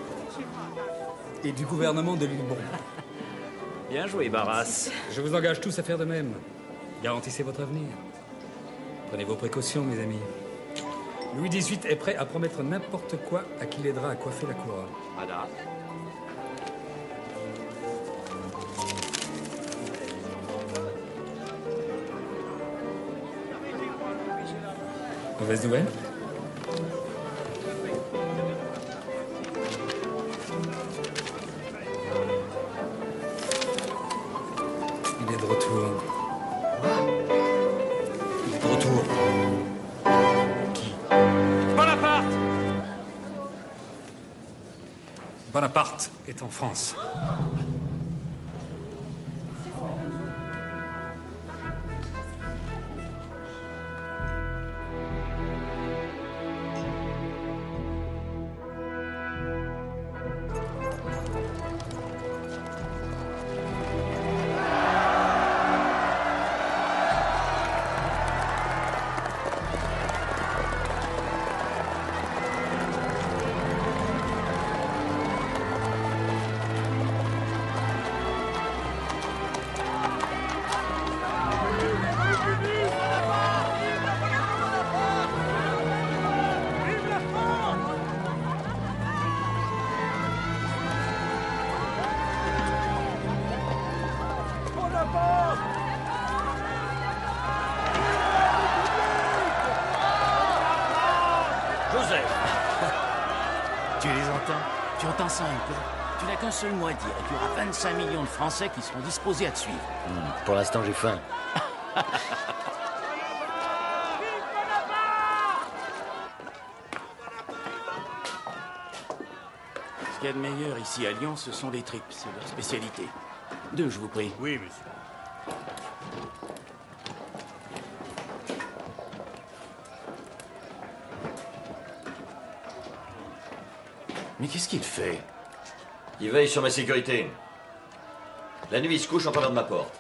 Et du gouvernement de l'île Bourbon. Bien joué, Barras. Je vous engage tous à faire de même. Garantissez votre avenir. Prenez vos précautions, mes amis. Louis XVIII est prêt à promettre n'importe quoi à qui l'aidera à coiffer la couronne. Madame. Mauvaise nouvelle? Il est de retour. Il est de retour. Qui? Bonaparte! Bonaparte est en France. Tu les entends? Tu entends ça un peu? Tu n'as qu'un seul mot à dire et tu auras 25 millions de Français qui seront disposés à te suivre. Pour l'instant, j'ai faim. Ce qu'il y a de meilleur ici à Lyon, ce sont les tripes. C'est leur spécialité. 2, je vous prie. Oui, monsieur. Mais qu'est-ce qu'il fait? Il veille sur ma sécurité. La nuit, il se couche en parlant de ma porte.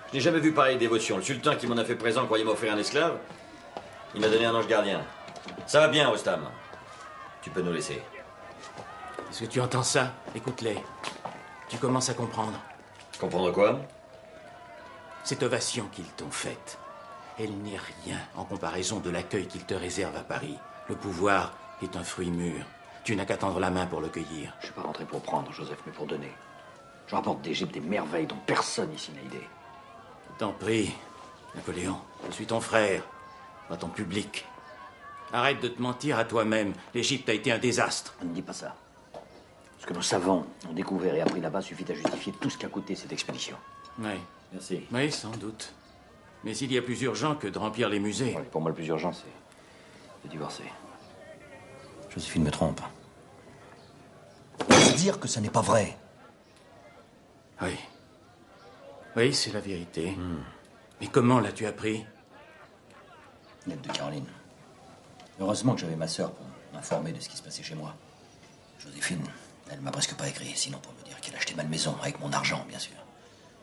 Je n'ai jamais vu pareille dévotion. Le sultan qui m'en a fait présent croyait m'offrir un esclave. Il m'a donné un ange gardien. Ça va bien, Ostam. Tu peux nous laisser. Est-ce que tu entends ça? Écoute-les. Tu commences à comprendre. Comprendre quoi? Cette ovation qu'ils t'ont faite, elle n'est rien en comparaison de l'accueil qu'ils te réservent à Paris. Le pouvoir est un fruit mûr. Tu n'as qu'à tendre la main pour le cueillir. Je ne suis pas rentré pour prendre, Joseph, mais pour donner. Je rapporte d'Égypte des merveilles dont personne ici n'a idée. T'en prie, Napoléon. Je suis ton frère, pas ton public. Arrête de te mentir à toi-même. L'Égypte a été un désastre. Ne dis pas ça. Ce que nos savants ont découvert et appris là-bas suffit à justifier tout ce qu'a coûté cette expédition. Oui. Merci. Oui, sans doute. Mais il y a plus urgent que de remplir les musées. Ouais, pour moi, le plus urgent, c'est de divorcer. Joséphine me trompe. Dire que ça n'est pas vrai. Oui. Oui, c'est la vérité. Mais comment l'as-tu appris? Lettre de Caroline. Heureusement que j'avais ma sœur pour m'informer de ce qui se passait chez moi. Joséphine, elle m'a presque pas écrit, sinon pour me dire qu'elle achetait ma maison, avec mon argent, bien sûr.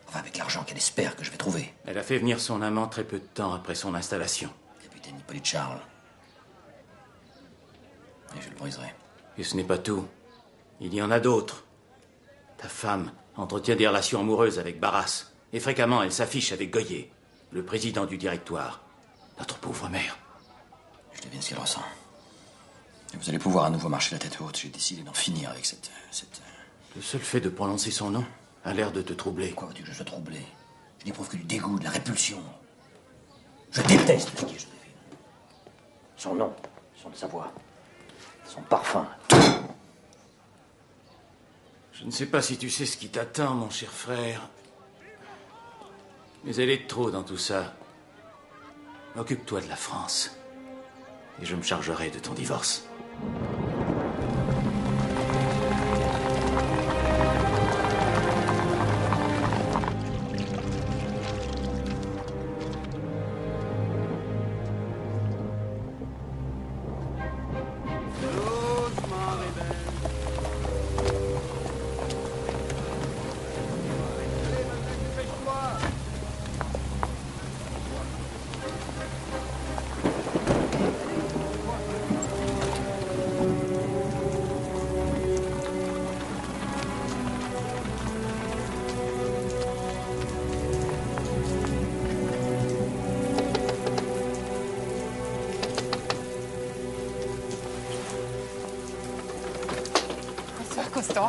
Enfin, avec l'argent qu'elle espère que je vais trouver. Elle a fait venir son amant très peu de temps après son installation. Capitaine Hippolyte Charles. Et je le briserai. Et ce n'est pas tout. Il y en a d'autres. Ta femme entretient des relations amoureuses avec Barras. Et fréquemment, elle s'affiche avec Goyer, le président du directoire. Notre pauvre mère. Je devine ce qu'elle ressent. Et vous allez pouvoir à nouveau marcher la tête haute. J'ai décidé d'en finir avec cette Le seul fait de prononcer son nom a l'air de te troubler. Pourquoi veux-tu que je sois troublé? Je n'éprouve que du dégoût, de la répulsion. Je déteste ce qui est Joséphine. Son nom, son de sa voix, son parfum. Je ne sais pas si tu sais ce qui t'attend, mon cher frère. Mais elle est de trop dans tout ça. Occupe-toi de la France. Et je me chargerai de ton divorce.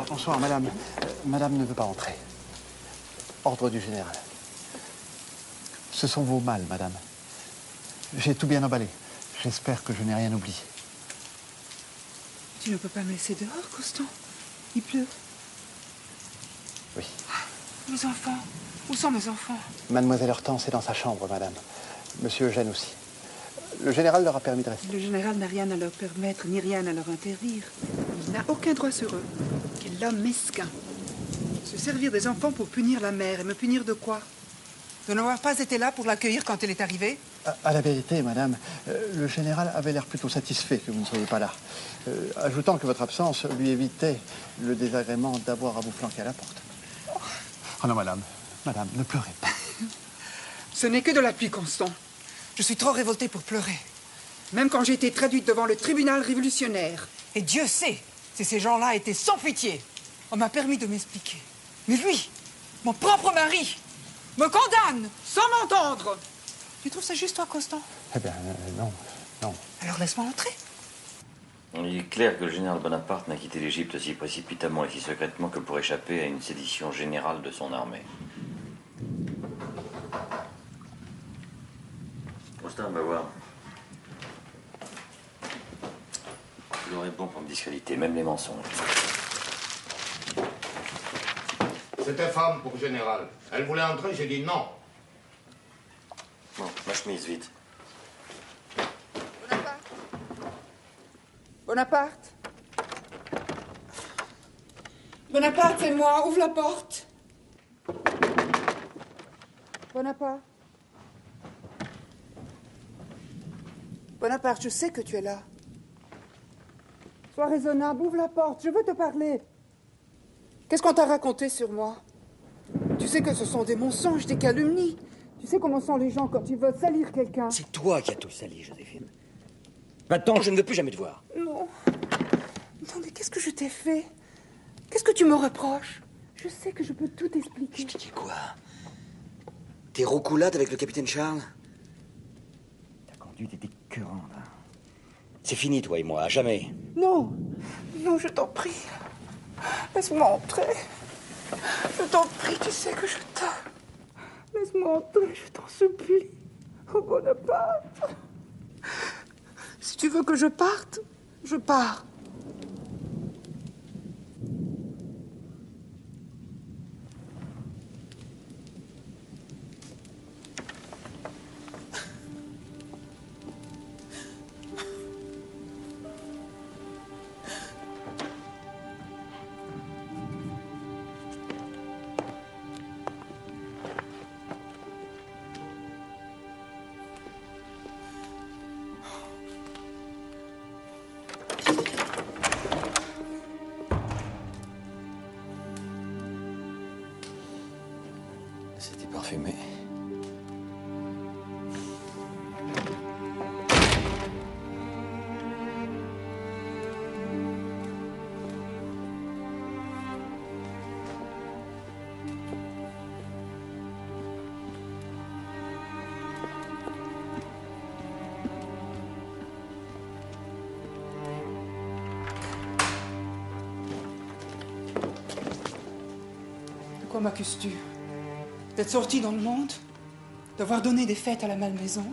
Bonsoir, madame. Madame ne veut pas entrer. Ordre du général. Ce sont vos malles, madame. J'ai tout bien emballé. J'espère que je n'ai rien oublié. Tu ne peux pas me laisser dehors, Constant? Il pleut. Oui. Mes enfants. Où sont mes enfants? Mademoiselle Hortense est dans sa chambre, madame. Monsieur Eugène aussi. Le général leur a permis de rester. Le général n'a rien à leur permettre, ni rien à leur interdire. Il n'a aucun droit sur eux. Quel homme mesquin. Se servir des enfants pour punir la mère. Et me punir de quoi? De n'avoir pas été là pour l'accueillir quand elle est arrivée? À la vérité, madame, le général avait l'air plutôt satisfait que vous ne soyez pas là. Ajoutant que votre absence lui évitait le désagrément d'avoir à vous flanquer à la porte. Oh non, madame. Madame, ne pleurez pas. Ce n'est que de la pluie, Constant. Je suis trop révoltée pour pleurer. Même quand j'ai été traduite devant le tribunal révolutionnaire. Et Dieu sait si ces gens-là étaient sans pitié. On m'a permis de m'expliquer. Mais lui, mon propre mari, me condamne sans m'entendre. Tu trouves ça juste, toi, Constant? Eh bien, non, non. Alors laisse-moi entrer. Il est clair que le général Bonaparte n'a quitté l'Égypte si précipitamment et si secrètement que pour échapper à une sédition générale de son armée. Constant, va voir. Vous l'aurez bon pour me discréditer, même les mensonges. C'était femme pour général. Elle voulait entrer, j'ai dit non. Bon, ma chemise, vite. Bonaparte. Bonaparte, c'est moi. Ouvre la porte. Bonaparte. Bonaparte, je sais que tu es là. Sois raisonnable, ouvre la porte, je veux te parler. Qu'est-ce qu'on t'a raconté sur moi? Tu sais que ce sont des mensonges, des calomnies. Tu sais comment sont les gens quand ils veulent salir quelqu'un. C'est toi qui as tout sali, Joséphine. Maintenant, je ne veux plus jamais te voir. Non. Non, mais qu'est-ce que je t'ai fait? Qu'est-ce que tu me reproches? Je sais que je peux tout expliquer. Je te dis quoi? Tes roucoulades avec le capitaine Charles? Ta conduite est écœurante. Hein. C'est fini, toi et moi, à jamais. Non. Non, je t'en prie. Laisse-moi entrer. Je t'en prie, tu sais que je t'aime. Laisse-moi entrer, je t'en supplie. Oh, Bonaparte. Si tu veux que je parte, je pars. C'était parfumé. quoi m'accuses-tu? D'être sorti dans le monde? D'avoir donné des fêtes à la malmaison?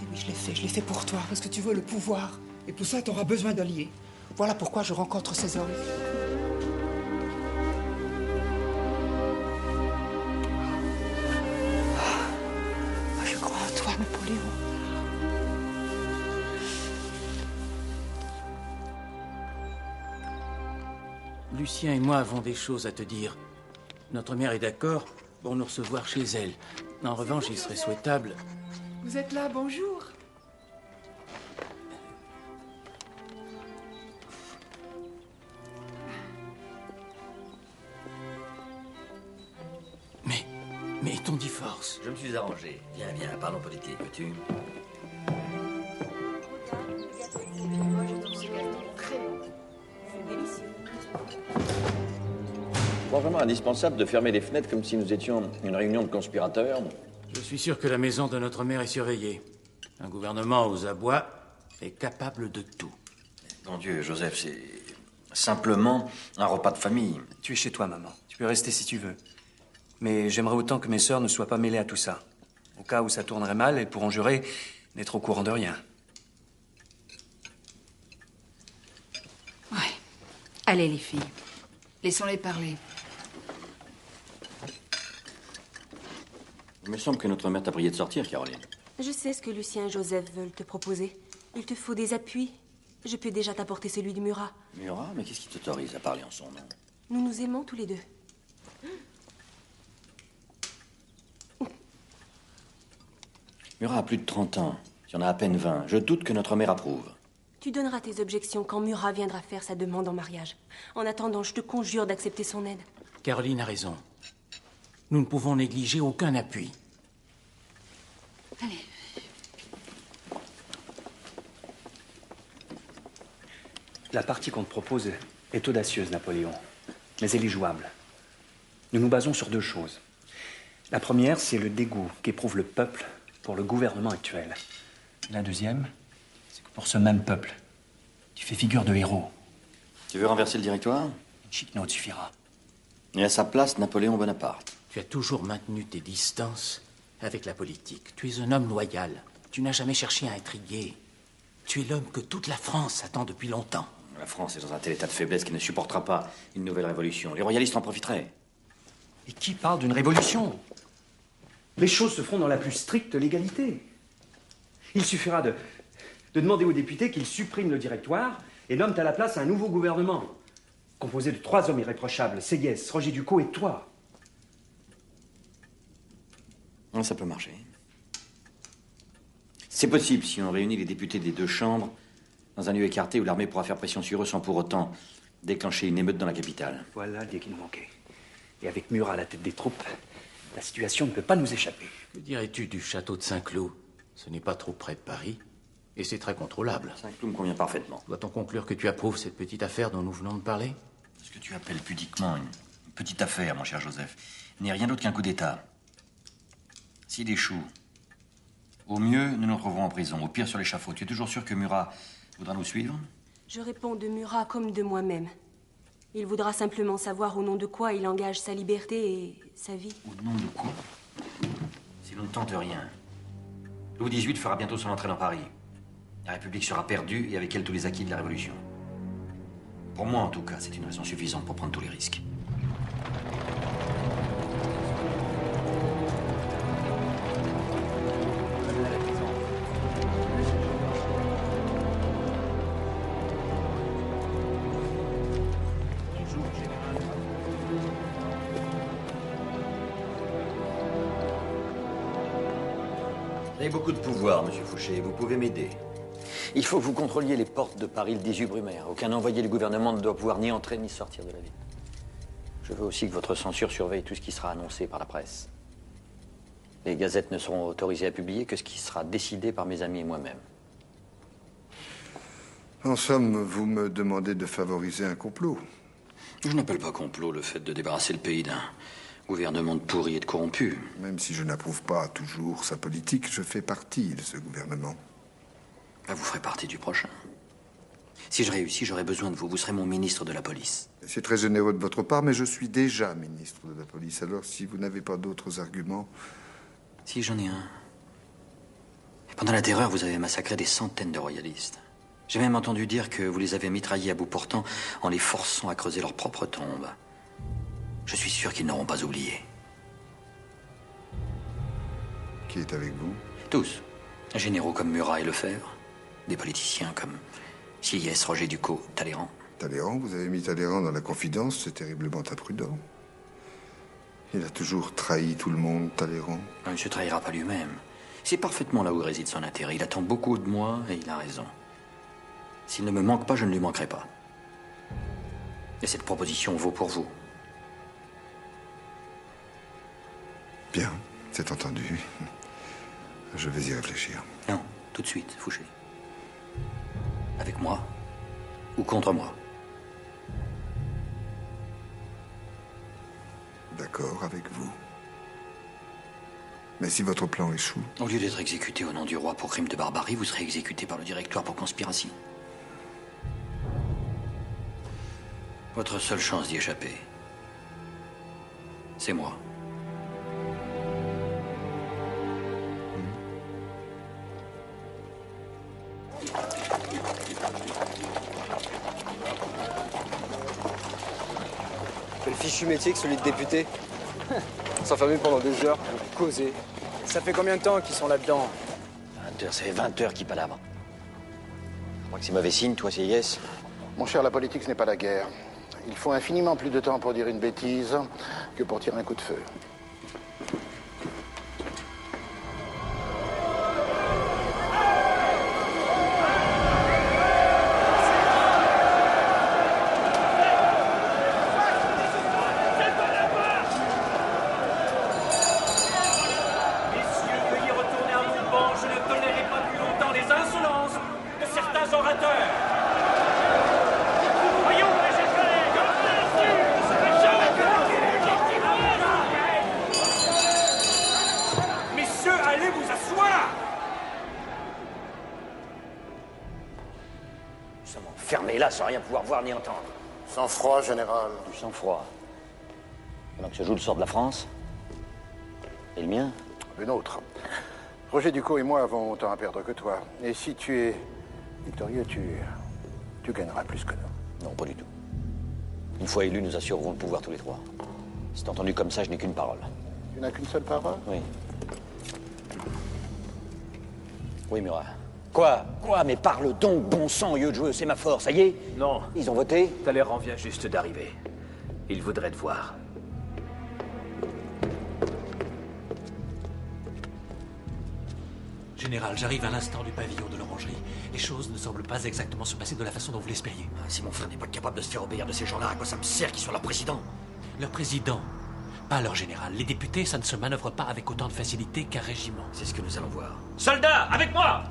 Et oui, je l'ai fait pour toi, parce que tu veux le pouvoir. Et pour ça, tu auras besoin d'alliés. Voilà pourquoi je rencontre ces hommes. Je crois en toi, Napoléon. Lucien et moi avons des choses à te dire. Notre mère est d'accord pour nous recevoir chez elle. En revanche, il serait souhaitable... Vous êtes là, bonjour. Mais ton divorce... Je me suis arrangé. Viens, parlons politique, veux-tu? C'est vraiment indispensable de fermer les fenêtres comme si nous étions une réunion de conspirateurs. Je suis sûr que la maison de notre mère est surveillée. Un gouvernement aux abois est capable de tout. Mon Dieu, Joseph, c'est simplement un repas de famille. Tu es chez toi, maman. Tu peux rester si tu veux. Mais j'aimerais autant que mes sœurs ne soient pas mêlées à tout ça. Au cas où ça tournerait mal, elles pourront jurer n'être au courant de rien. Ouais. Allez, les filles. Laissons-les parler. Il me semble que notre mère t'a prié de sortir, Caroline. Je sais ce que Lucien et Joseph veulent te proposer. Il te faut des appuis. Je peux déjà t'apporter celui de Murat. Murat? Mais qu'est-ce qui t'autorise à parler en son nom? Nous nous aimons tous les deux. Murat a plus de 30 ans. Il y en a à peine 20. Je doute que notre mère approuve. Tu donneras tes objections quand Murat viendra faire sa demande en mariage. En attendant, je te conjure d'accepter son aide. Caroline a raison. Nous ne pouvons négliger aucun appui. Allez. La partie qu'on te propose est audacieuse, Napoléon. Mais elle est jouable. Nous nous basons sur deux choses. La première, c'est le dégoût qu'éprouve le peuple pour le gouvernement actuel. La deuxième, c'est que pour ce même peuple, tu fais figure de héros. Tu veux renverser le directoire? Une chiquenote suffira. Et à sa place, Napoléon Bonaparte. Tu as toujours maintenu tes distances avec la politique. Tu es un homme loyal. Tu n'as jamais cherché à intriguer. Tu es l'homme que toute la France attend depuis longtemps. La France est dans un tel état de faiblesse qu'elle ne supportera pas une nouvelle révolution. Les royalistes en profiteraient. Et qui parle d'une révolution? Les choses se feront dans la plus stricte légalité. Il suffira de demander aux députés qu'ils suppriment le directoire et nomment à la place un nouveau gouvernement, composé de 3 hommes irréprochables, Séguès, Roger Ducos et toi. Non, ça peut marcher. C'est possible si on réunit les députés des 2 chambres dans un lieu écarté où l'armée pourra faire pression sur eux sans pour autant déclencher une émeute dans la capitale. Voilà l'idée qui nous manquait. Et avec Murat à la tête des troupes, la situation ne peut pas nous échapper. Que dirais-tu du château de Saint-Cloud? Ce n'est pas trop près de Paris, et c'est très contrôlable. Saint-Cloud me convient parfaitement. Doit-on conclure que tu approuves cette petite affaire dont nous venons de parler? Ce que tu appelles pudiquement une petite affaire, mon cher Joseph, n'est rien d'autre qu'un coup d'État. S'il échoue, au mieux, nous nous retrouverons en prison. Au pire, sur l'échafaud. Tu es toujours sûr que Murat voudra nous suivre? Je réponds de Murat comme de moi-même. Il voudra simplement savoir au nom de quoi il engage sa liberté et sa vie. Au nom de quoi? Si l'on ne tente rien, Louis XVIII fera bientôt son entrée dans Paris. La République sera perdue et avec elle tous les acquis de la Révolution. Pour moi, en tout cas, c'est une raison suffisante pour prendre tous les risques. Vous avez beaucoup de pouvoir, monsieur Fouché. Vous pouvez m'aider. Il faut que vous contrôliez les portes de Paris le 18 Brumaire. Aucun envoyé du gouvernement ne doit pouvoir ni entrer ni sortir de la ville. Je veux aussi que votre censure surveille tout ce qui sera annoncé par la presse. Les gazettes ne seront autorisées à publier que ce qui sera décidé par mes amis et moi-même. En somme, vous me demandez de favoriser un complot. Je n'appelle pas complot le fait de débarrasser le pays d'un gouvernement de pourri et de corrompu. Même si je n'approuve pas toujours sa politique, je fais partie de ce gouvernement. Là, vous ferez partie du prochain. Si je réussis, j'aurai besoin de vous. Vous serez mon ministre de la police. C'est très généreux de votre part, mais je suis déjà ministre de la police. Alors, si vous n'avez pas d'autres arguments... Si, j'en ai un. Pendant la Terreur, vous avez massacré des centaines de royalistes. J'ai même entendu dire que vous les avez mitraillés à bout portant en les forçant à creuser leur propre tombe. Je suis sûr qu'ils n'auront pas oublié. Qui est avec vous? Tous. Généraux comme Murat et Lefebvre. Des politiciens comme Sieyès, Roger Ducos, Talleyrand. Talleyrand, vous avez mis Talleyrand dans la confidence, c'est terriblement imprudent. Il a toujours trahi tout le monde, Talleyrand. Il ne se trahira pas lui-même. C'est parfaitement là où réside son intérêt. Il attend beaucoup de moi et il a raison. S'il ne me manque pas, je ne lui manquerai pas. Et cette proposition vaut pour vous. Bien, c'est entendu. Je vais y réfléchir. Non, tout de suite, Fouché. Avec moi ou contre moi? D'accord, avec vous. Mais si votre plan échoue... Au lieu d'être exécuté au nom du roi pour crime de barbarie, vous serez exécuté par le directoire pour conspiration. Votre seule chance d'y échapper, c'est moi. Quel fichu métier que celui de député. S'enfermer pendant des heures, causer. Ça fait combien de temps qu'ils sont là-dedans? 20 heures, ça fait 20 heures qu'ils palavrent. Je crois que c'est mauvais signe, toi, c'est yes. Mon cher, la politique, ce n'est pas la guerre. Il faut infiniment plus de temps pour dire une bêtise que pour tirer un coup de feu. Là, sans rien pouvoir voir ni entendre. Sang-froid, général. Du sang-froid. Pendant que se joue le sort de la France. Et le mien? Le nôtre. Roger Ducos et moi avons autant à perdre que toi. Et si tu es victorieux, tu gagneras plus que nous. Non, pas du tout. Une fois élus, nous assurerons le pouvoir tous les trois. C'est entendu comme ça, je n'ai qu'une parole. Tu n'as qu'une seule parole? Oui. Oui, Murat. Quoi? Mais parle donc, bon sang, au lieu de jouer, c'est ma force, ça y est? Non. Ils ont voté? Talleyrand vient juste d'arriver. Il voudrait te voir. Général, j'arrive à l'instant du pavillon de l'orangerie. Les choses ne semblent pas exactement se passer de la façon dont vous l'espériez. Si mon frère n'est pas capable de se faire obéir de ces gens-là, à quoi ça me sert qu'ils soient leur président? Leur président, pas leur général. Les députés, ça ne se manœuvre pas avec autant de facilité qu'un régiment. C'est ce que nous allons voir. Soldats, avec moi!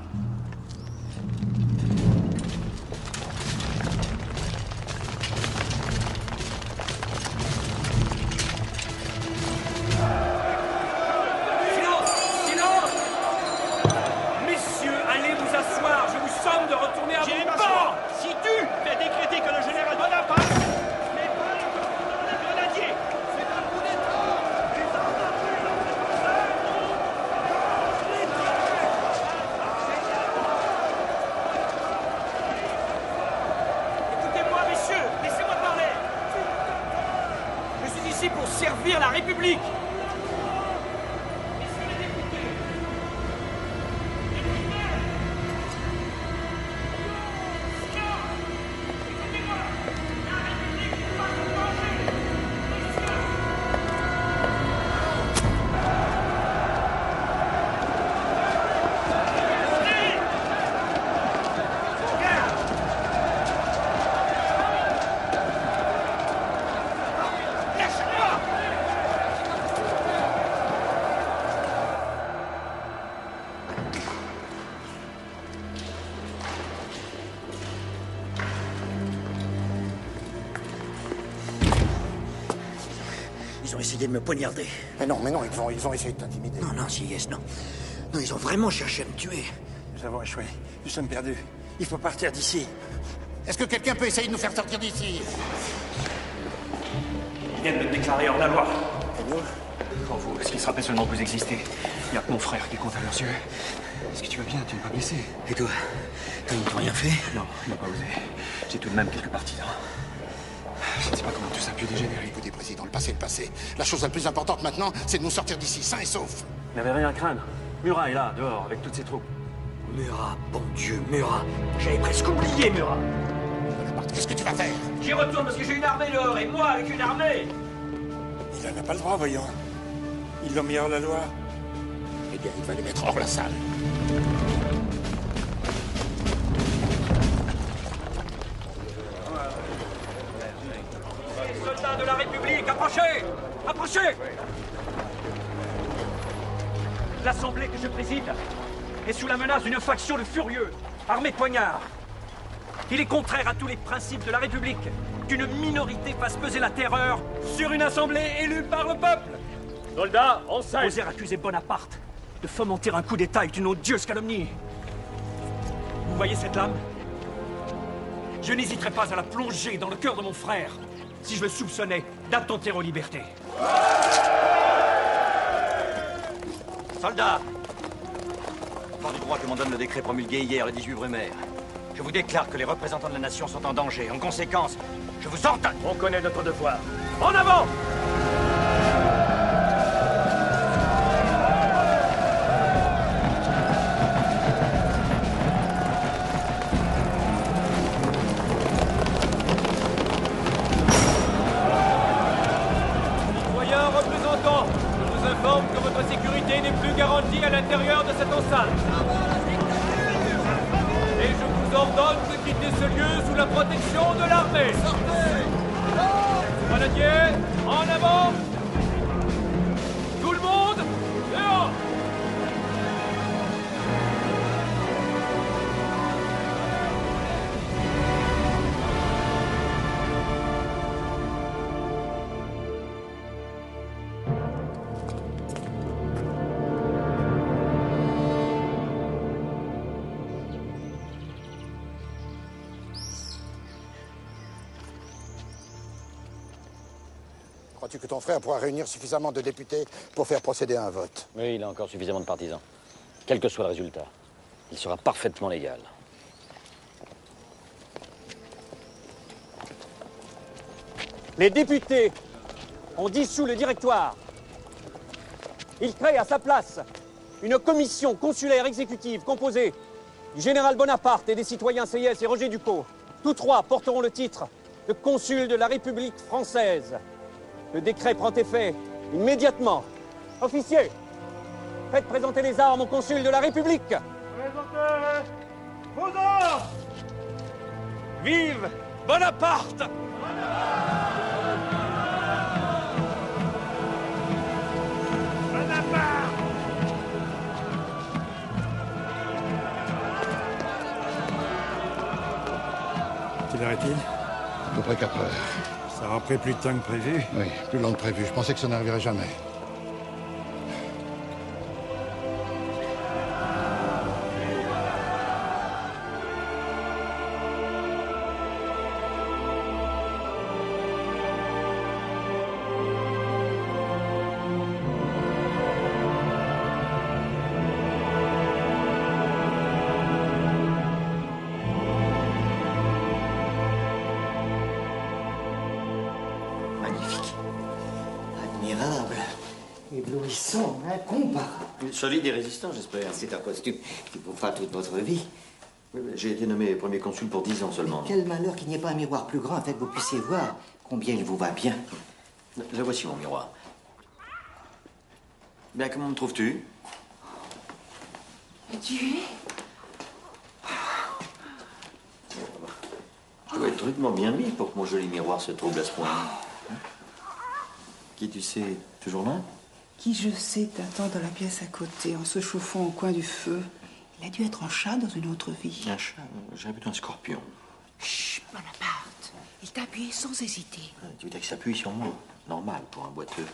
Servir la République. Ils ont essayé de me poignarder. Mais non, ils ont essayé de t'intimider. Non, Sieyès, non. Non, ils ont vraiment cherché à me tuer. Nous avons échoué. Nous sommes perdus. Il faut partir d'ici. Est-ce que quelqu'un peut essayer de nous faire sortir d'ici? Ils viennent de me déclarer hors la loi. Oh, vous, est-ce qu'il se rappelle seulement que vous existez? Il n'y a que mon frère qui compte à leurs yeux. Est-ce que tu vas bien? Tu n'es pas blessé? Et toi? T'as rien fait? Non, il n'a pas osé. J'ai tout de même quelques partisans. Je ne sais pas comment tout ça a pu dégénérer. Écoutez, Président, le passé est le passé. La chose la plus importante maintenant, c'est de nous sortir d'ici, sains et saufs. Il n'avait rien à craindre. Murat est là, dehors, avec toutes ses troupes. Murat, bon Dieu, Murat. J'avais presque oublié Murat. Bonaparte, qu'est-ce que tu vas faire? J'y retourne parce que j'ai une armée dehors, et moi avec une armée. Il n'en a pas le droit, voyons. Ils l'ont mis hors la loi. Eh bien, il va les mettre hors la salle. Les soldats de la République, approchez! Approchez! L'assemblée que je préside est sous la menace d'une faction de furieux, armés de poignards. Il est contraire à tous les principes de la République qu'une minorité fasse peser la terreur sur une assemblée élue par le peuple. Soldats, en scène! Oser accuser Bonaparte de fomenter un coup d'État est une odieuse calomnie. Vous voyez cette lame? Je n'hésiterai pas à la plonger dans le cœur de mon frère si je le soupçonnais d'attenter aux libertés. Soldats, fort du droit que m'en donne le décret promulgué hier le 18 Brumaire, je vous déclare que les représentants de la nation sont en danger. En conséquence, je vous ordonne. On connaît notre devoir. En avant! Citoyens représentants, je vous informe que votre sécurité n'est plus garantie à l'intérieur de cette enceinte. Et je vous ordonne de quitter ce lieu sous la protection de l'armée. Sortez! Grenadiers, en avant! Tout le monde, dehors! Crois-tu que ton frère pourra réunir suffisamment de députés pour faire procéder à un vote? Oui, il a encore suffisamment de partisans. Quel que soit le résultat, il sera parfaitement légal. Les députés ont dissous le directoire. Ils créent à sa place une commission consulaire exécutive composée du général Bonaparte et des citoyens Seyès et Roger Ducos. Tous trois porteront le titre de consul de la République française. Le décret prend effet immédiatement. Officiers, faites présenter les armes au consul de la République. Présentez vos armes! Vive Bonaparte! Quelle heure est-il? À peu près 4 heures. Ça aura pris plus de temps que prévu. Oui, plus long que prévu. Je pensais que ça n'arriverait jamais. Magnifique. Admirable. Éblouissant, incomparable. Solide et résistant, j'espère. C'est un costume qui vous fera toute votre vie. Oui, mais j'ai été nommé premier consul pour 10 ans seulement. Quel malheur qu'il n'y ait pas un miroir plus grand afin que vous puissiez voir combien il vous va bien. Le voici, mon miroir. Bien, comment me trouves-tu? Tu Je dois être rudement bien mis pour que mon joli miroir se trouble à ce point. Qui, tu sais, toujours là? Qui, je sais, t'attend dans la pièce à côté, en se chauffant au coin du feu. Il a dû être un chat dans une autre vie. Un chat? J'aurais plutôt un scorpion. Chut, Bonaparte. Il t'a appuyé sans hésiter. Tu veux dire qu'il s'appuie sur moi? Normal pour un boiteux.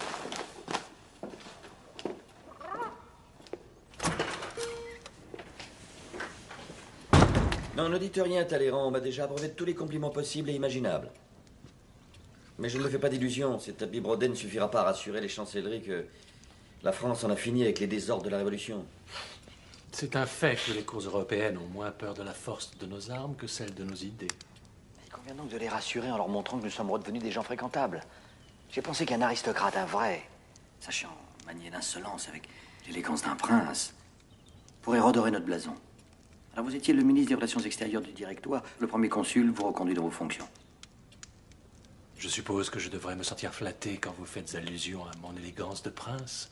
Non, ne dites rien, Talleyrand. On m'a déjà abreuvé de tous les compliments possibles et imaginables. Mais je ne me fais pas d'illusions. Cet habit brodé ne suffira pas à rassurer les chancelleries que la France en a fini avec les désordres de la Révolution. C'est un fait que les cours européennes ont moins peur de la force de nos armes que celle de nos idées. Il convient donc de les rassurer en leur montrant que nous sommes redevenus des gens fréquentables. J'ai pensé qu'un aristocrate, un vrai, sachant manier l'insolence avec l'élégance d'un prince, pourrait redorer notre blason. Alors vous étiez le ministre des Relations extérieures du Directoire. Le premier consul vous reconduit dans vos fonctions. Je suppose que je devrais me sentir flatté quand vous faites allusion à mon élégance de prince,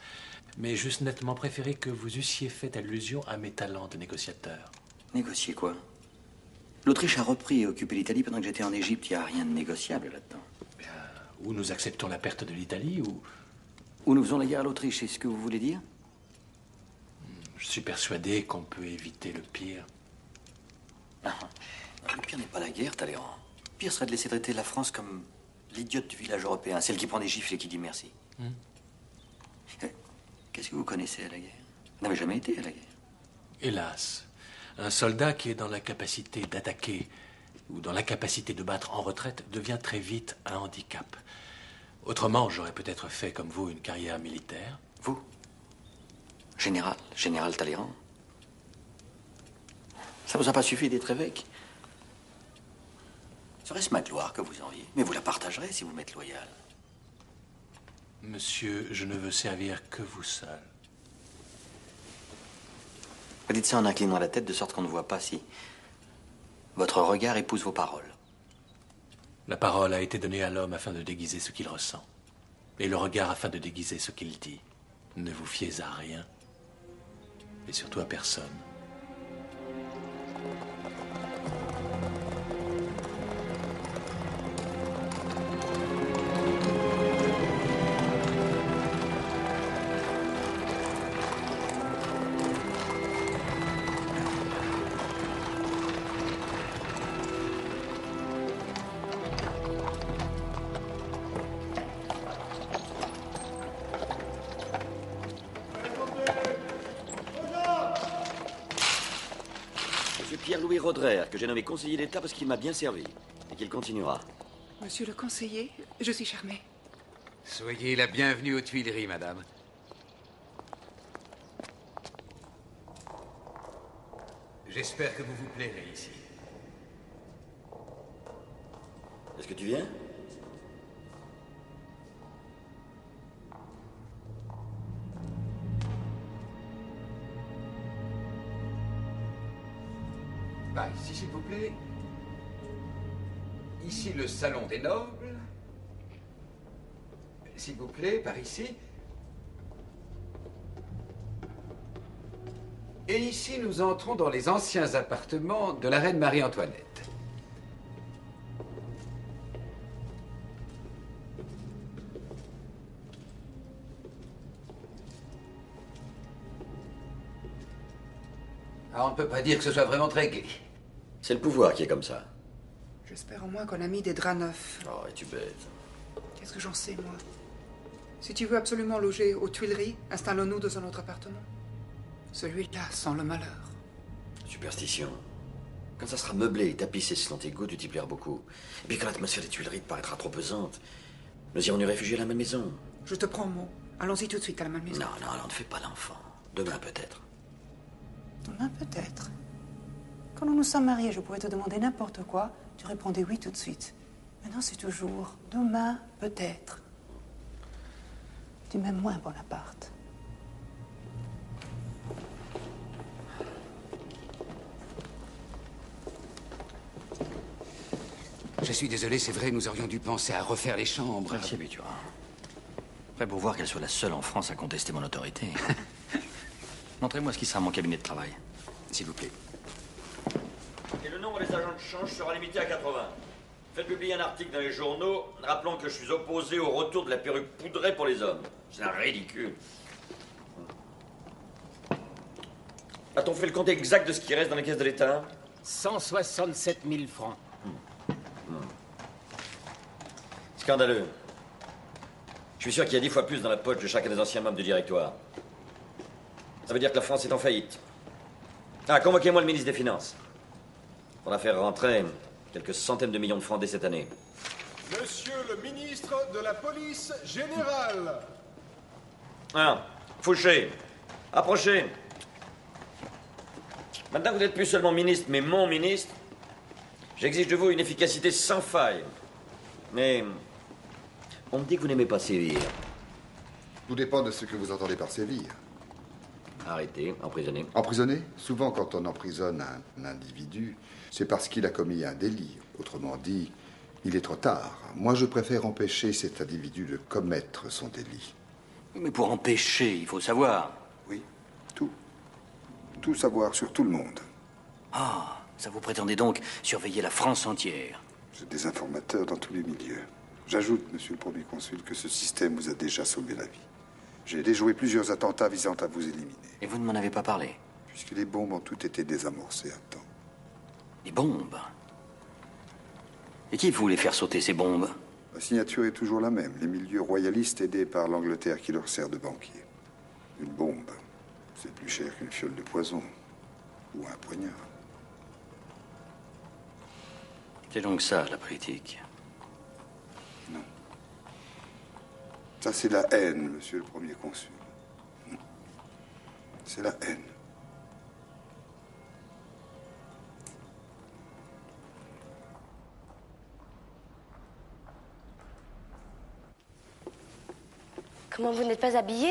mais j'eusse nettement préféré que vous eussiez fait allusion à mes talents de négociateur. Négocier quoi? L'Autriche a repris et occupé l'Italie pendant que j'étais en Égypte. Il n'y a rien de négociable là-dedans. Bien, ou nous acceptons la perte de l'Italie, ou nous faisons la guerre à l'Autriche, c'est ce que vous voulez dire? Je suis persuadé qu'on peut éviter le pire. Le pire n'est pas la guerre, Talleyrand. Le pire serait de laisser traiter la France comme l'idiote du village européen, celle qui prend des gifles et qui dit merci. Qu'est-ce que vous connaissez à la guerre? Vous n'avez jamais été à la guerre. Hélas, un soldat qui est dans la capacité d'attaquer ou dans la capacité de battre en retraite devient très vite un handicap. Autrement, j'aurais peut-être fait comme vous une carrière militaire. Vous? Général Talleyrand? Ça vous a pas suffi d'être évêque? Serait-ce ma gloire que vous enviez? Mais vous la partagerez si vous m'êtes loyal. Monsieur, je ne veux servir que vous seul. Vous dites ça en inclinant la tête de sorte qu'on ne voit pas si votre regard épouse vos paroles. La parole a été donnée à l'homme afin de déguiser ce qu'il ressent. Et le regard afin de déguiser ce qu'il dit. Ne vous fiez à rien. Et surtout à personne. Pierre-Louis Roderer, que j'ai nommé conseiller d'État parce qu'il m'a bien servi. Et qu'il continuera. Monsieur le conseiller, je suis charmée. Soyez la bienvenue aux Tuileries, madame. J'espère que vous vous plairez ici. Est-ce que tu viens? Par ici, s'il vous plaît. Ici, le salon des nobles. S'il vous plaît, par ici. Et ici, nous entrons dans les anciens appartements de la reine Marie-Antoinette. Ah, on ne peut pas dire que ce soit vraiment très gai. C'est le pouvoir qui est comme ça. J'espère au moins qu'on a mis des draps neufs. Oh, es-tu bête? Qu'est-ce que j'en sais, moi? Si tu veux absolument loger aux Tuileries, installons-nous dans un autre appartement. Celui-là sent le malheur. Superstition. Quand ça sera meublé et tapissé selon tes goûts, tu t'y plairas beaucoup. Et puis quand l'atmosphère des Tuileries te paraîtra trop pesante, nous irons nous réfugier à la Malmaison. Je te prends mot. Allons-y tout de suite à la Malmaison. Non, non, alors ne fais pas l'enfant. Demain peut-être. Demain peut-être. Quand nous nous sommes mariés, je pouvais te demander n'importe quoi. Tu répondais oui tout de suite. Maintenant, c'est toujours demain peut-être. Tu m'aimes moins, Bonaparte. Je suis désolé, c'est vrai, nous aurions dû penser à refaire les chambres. Merci, Buturin. Prêt pour voir qu'elle soit la seule en France à contester mon autorité. Montrez-moi ce qui sera mon cabinet de travail, s'il vous plaît. Et le nombre des agents de change sera limité à 80. Faites publier un article dans les journaux rappelant que je suis opposé au retour de la perruque poudrée pour les hommes. C'est un ridicule. A-t-on fait le compte exact de ce qui reste dans les caisses de l'État? 167 000 francs. Scandaleux. Je suis sûr qu'il y a 10 fois plus dans la poche de chacun des anciens membres du directoire. Ça veut dire que la France est en faillite. Ah, convoquez-moi le ministre des Finances. On va faire rentrer quelques centaines de millions de francs dès cette année. Monsieur le ministre de la police générale. Ah, Fouché, approchez. Maintenant que vous n'êtes plus seulement ministre, mais mon ministre, j'exige de vous une efficacité sans faille. Mais on me dit que vous n'aimez pas sévir. Tout dépend de ce que vous entendez par sévir. Arrêter, emprisonner. Emprisonner? Souvent, quand on emprisonne un individu, c'est parce qu'il a commis un délit. Autrement dit, il est trop tard. Moi, je préfère empêcher cet individu de commettre son délit. Mais pour empêcher, il faut savoir. Oui, tout. Tout savoir sur tout le monde. Ah, ça vous prétendez donc surveiller la France entière? J'ai des informateurs dans tous les milieux. J'ajoute, monsieur le premier consul, que ce système vous a déjà sauvé la vie. J'ai déjoué plusieurs attentats visant à vous éliminer. Et vous ne m'en avez pas parlé? Puisque les bombes ont toutes été désamorcées à temps. Les bombes? Et qui voulait faire sauter ces bombes? La signature est toujours la même. Les milieux royalistes aidés par l'Angleterre qui leur sert de banquier. Une bombe, c'est plus cher qu'une fiole de poison. Ou un poignard. C'est donc ça, la politique? Non. Ça, c'est la haine, monsieur le premier consul. C'est la haine. Comment vous n'êtes pas habillé?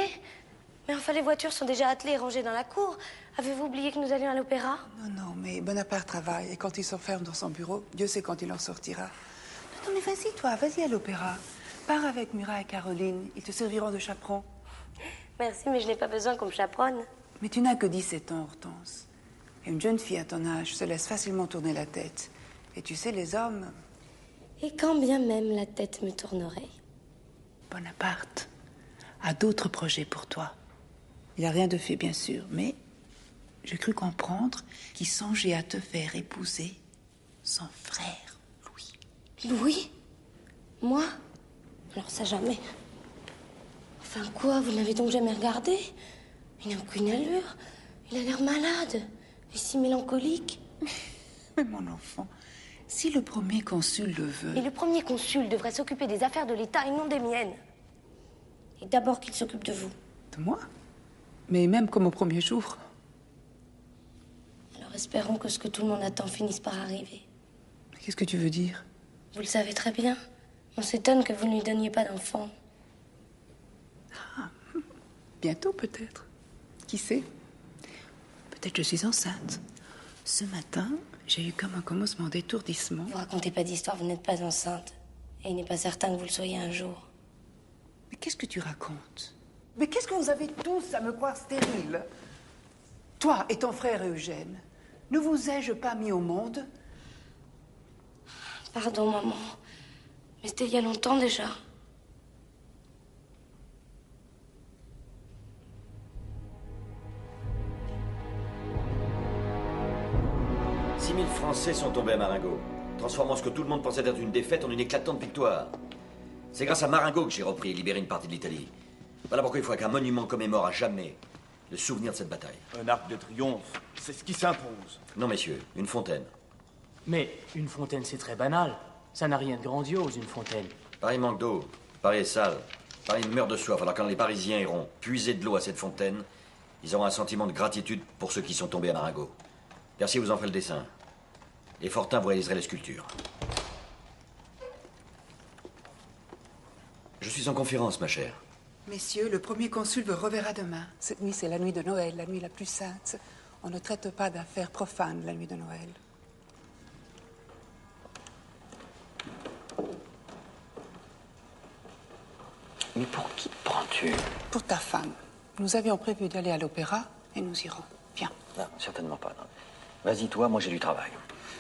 Mais enfin, les voitures sont déjà attelées et rangées dans la cour. Avez-vous oublié que nous allions à l'opéra? Non, mais Bonaparte travaille et quand il s'enferme dans son bureau, Dieu sait quand il en sortira. Non, mais vas-y, toi, vas-y à l'opéra. Pars avec Murat et Caroline, ils te serviront de chaperon. Merci, mais je n'ai pas besoin qu'on me chaperonne. Mais tu n'as que 17 ans, Hortense. Et une jeune fille à ton âge se laisse facilement tourner la tête. Et tu sais, les hommes... Et quand bien même la tête me tournerait. Bonaparte a d'autres projets pour toi. Il n'y a rien de fait, bien sûr, mais j'ai cru comprendre qu'il songeait à te faire épouser son frère, Louis. Louis? Moi? Alors ça, jamais. Enfin quoi, vous n'avez donc jamais regardé? Il n'a aucune allure. Il a l'air malade. Et si mélancolique. Mais mon enfant, si le premier consul le veut... Et le premier consul devrait s'occuper des affaires de l'État et non des miennes. Et d'abord qu'il s'occupe de vous. De moi? Mais même comme au premier jour. Alors espérons que ce que tout le monde attend finisse par arriver. Qu'est-ce que tu veux dire? Vous le savez très bien. On s'étonne que vous ne lui donniez pas d'enfant. Ah, bientôt peut-être. Qui sait? Peut-être je suis enceinte. Ce matin, j'ai eu comme un commencement d'étourdissement. Vous racontez pas d'histoire, vous n'êtes pas enceinte. Et il n'est pas certain que vous le soyez un jour. Mais qu'est-ce que tu racontes? Mais qu'est-ce que vous avez tous à me croire stérile? Toi et ton frère Eugène, ne vous ai-je pas mis au monde? Pardon, maman. Mais c'était il y a longtemps déjà. « 6000 Français sont tombés à Marengo, transformant ce que tout le monde pensait être une défaite en une éclatante victoire. C'est grâce à Marengo que j'ai repris et libéré une partie de l'Italie. Voilà pourquoi il faut qu'un monument commémore à jamais le souvenir de cette bataille. Un arc de triomphe, c'est ce qui s'impose. Non, messieurs, une fontaine. Mais une fontaine, c'est très banal. Ça n'a rien de grandiose, une fontaine. Paris manque d'eau, Paris est sale, Paris meurt de soif. Alors quand les Parisiens iront puiser de l'eau à cette fontaine, ils auront un sentiment de gratitude pour ceux qui sont tombés à Marengo. Percy vous en fait le dessin. Et Fortin vous réaliserez les sculptures. Je suis en conférence, ma chère. Messieurs, le premier consul vous reverra demain. Cette nuit, c'est la nuit de Noël, la nuit la plus sainte. On ne traite pas d'affaires profanes la nuit de Noël. Mais pour qui prends-tu? Pour ta femme. Nous avions prévu d'aller à l'opéra et nous irons. Viens. Non, certainement pas. Non. Vas-y, toi, moi j'ai du travail.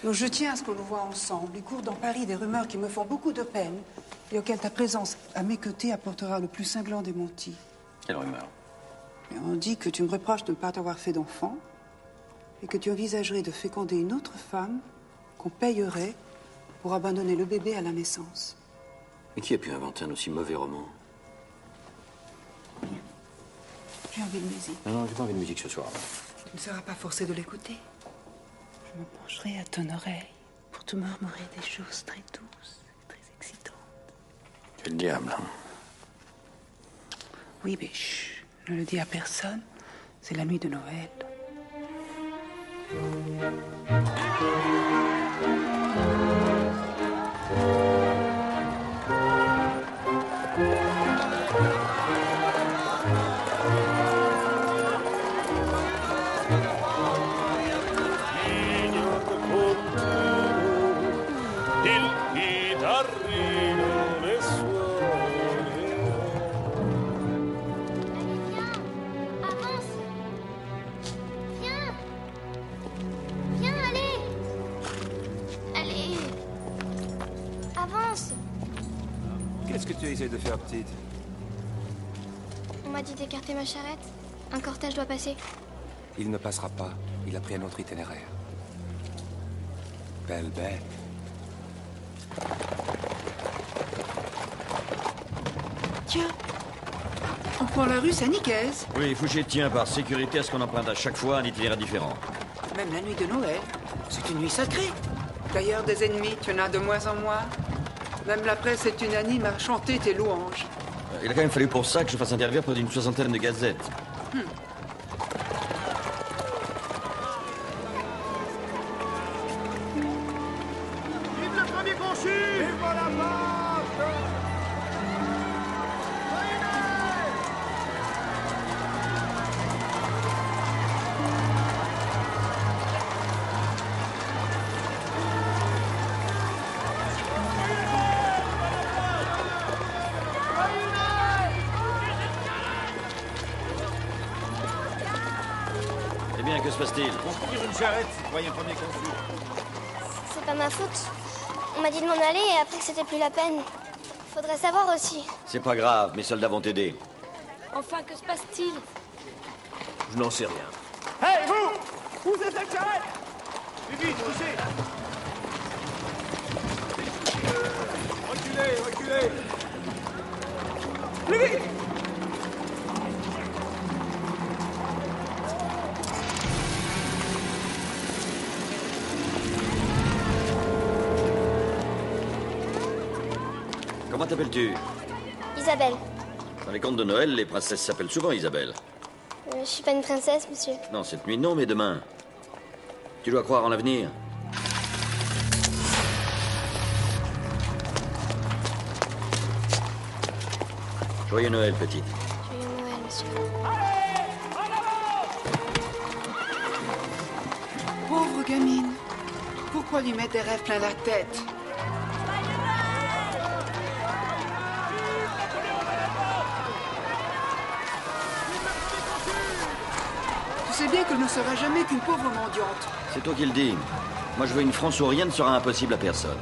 Donc, je tiens à ce qu'on nous voit ensemble. Il court dans Paris des rumeurs qui me font beaucoup de peine et auxquelles ta présence à mes côtés apportera le plus cinglant des mentis. Quelle rumeur? Et on dit que tu me reproches de ne pas t'avoir fait d'enfant et que tu envisagerais de féconder une autre femme qu'on payerait pour abandonner le bébé à la naissance. Mais qui a pu inventer un aussi mauvais roman? J'ai envie de musique. Non, j'ai pas envie de musique ce soir. Tu ne seras pas forcé de l'écouter. Je me pencherai à ton oreille pour te murmurer des choses très douces, très excitantes. Quel diable. Oui, mais chut, ne le dis à personne. C'est la nuit de Noël. Qu'est-ce que tu essaies de faire, petite? On m'a dit d'écarter ma charrette. Un cortège doit passer. Il ne passera pas. Il a pris un autre itinéraire. Belle bête. Tiens, on prend la rue Saint-Nicaise. Oui, Fouché tient par sécurité à ce qu'on emprunte à chaque fois un itinéraire différent. Même la nuit de Noël, c'est une nuit sacrée. D'ailleurs, des ennemis, tu en as de moins en moins. Même la presse est unanime à chanter tes louanges. Il a quand même fallu pour ça que je fasse interviewer près d'une 60aine de gazettes. Vive le premier conçu! Vive Bonaparte! Eh bien, que se passe-t-il? On tire une charrette, citoyen premier consul. C'est pas ma faute. On m'a dit de m'en aller et après que c'était plus la peine. Faudrait savoir aussi. C'est pas grave, mes soldats vont t'aider. Enfin, que se passe-t-il? Je n'en sais rien. Hey, vous! Poussez cette charrette! Plus vite, poussez! Reculez, reculez! Plus vite! Comment t'appelles-tu? Isabelle. Dans les contes de Noël, les princesses s'appellent souvent Isabelle. Je suis pas une princesse, monsieur. Non, cette nuit, non, mais demain. Tu dois croire en l'avenir. Joyeux Noël, petite. Joyeux Noël, monsieur. Pauvre gamine. Pourquoi lui mettre des rêves plein la tête? Tu sais bien qu'elle ne sera jamais qu'une pauvre mendiante. C'est toi qui le dis. Moi, je veux une France où rien ne sera impossible à personne.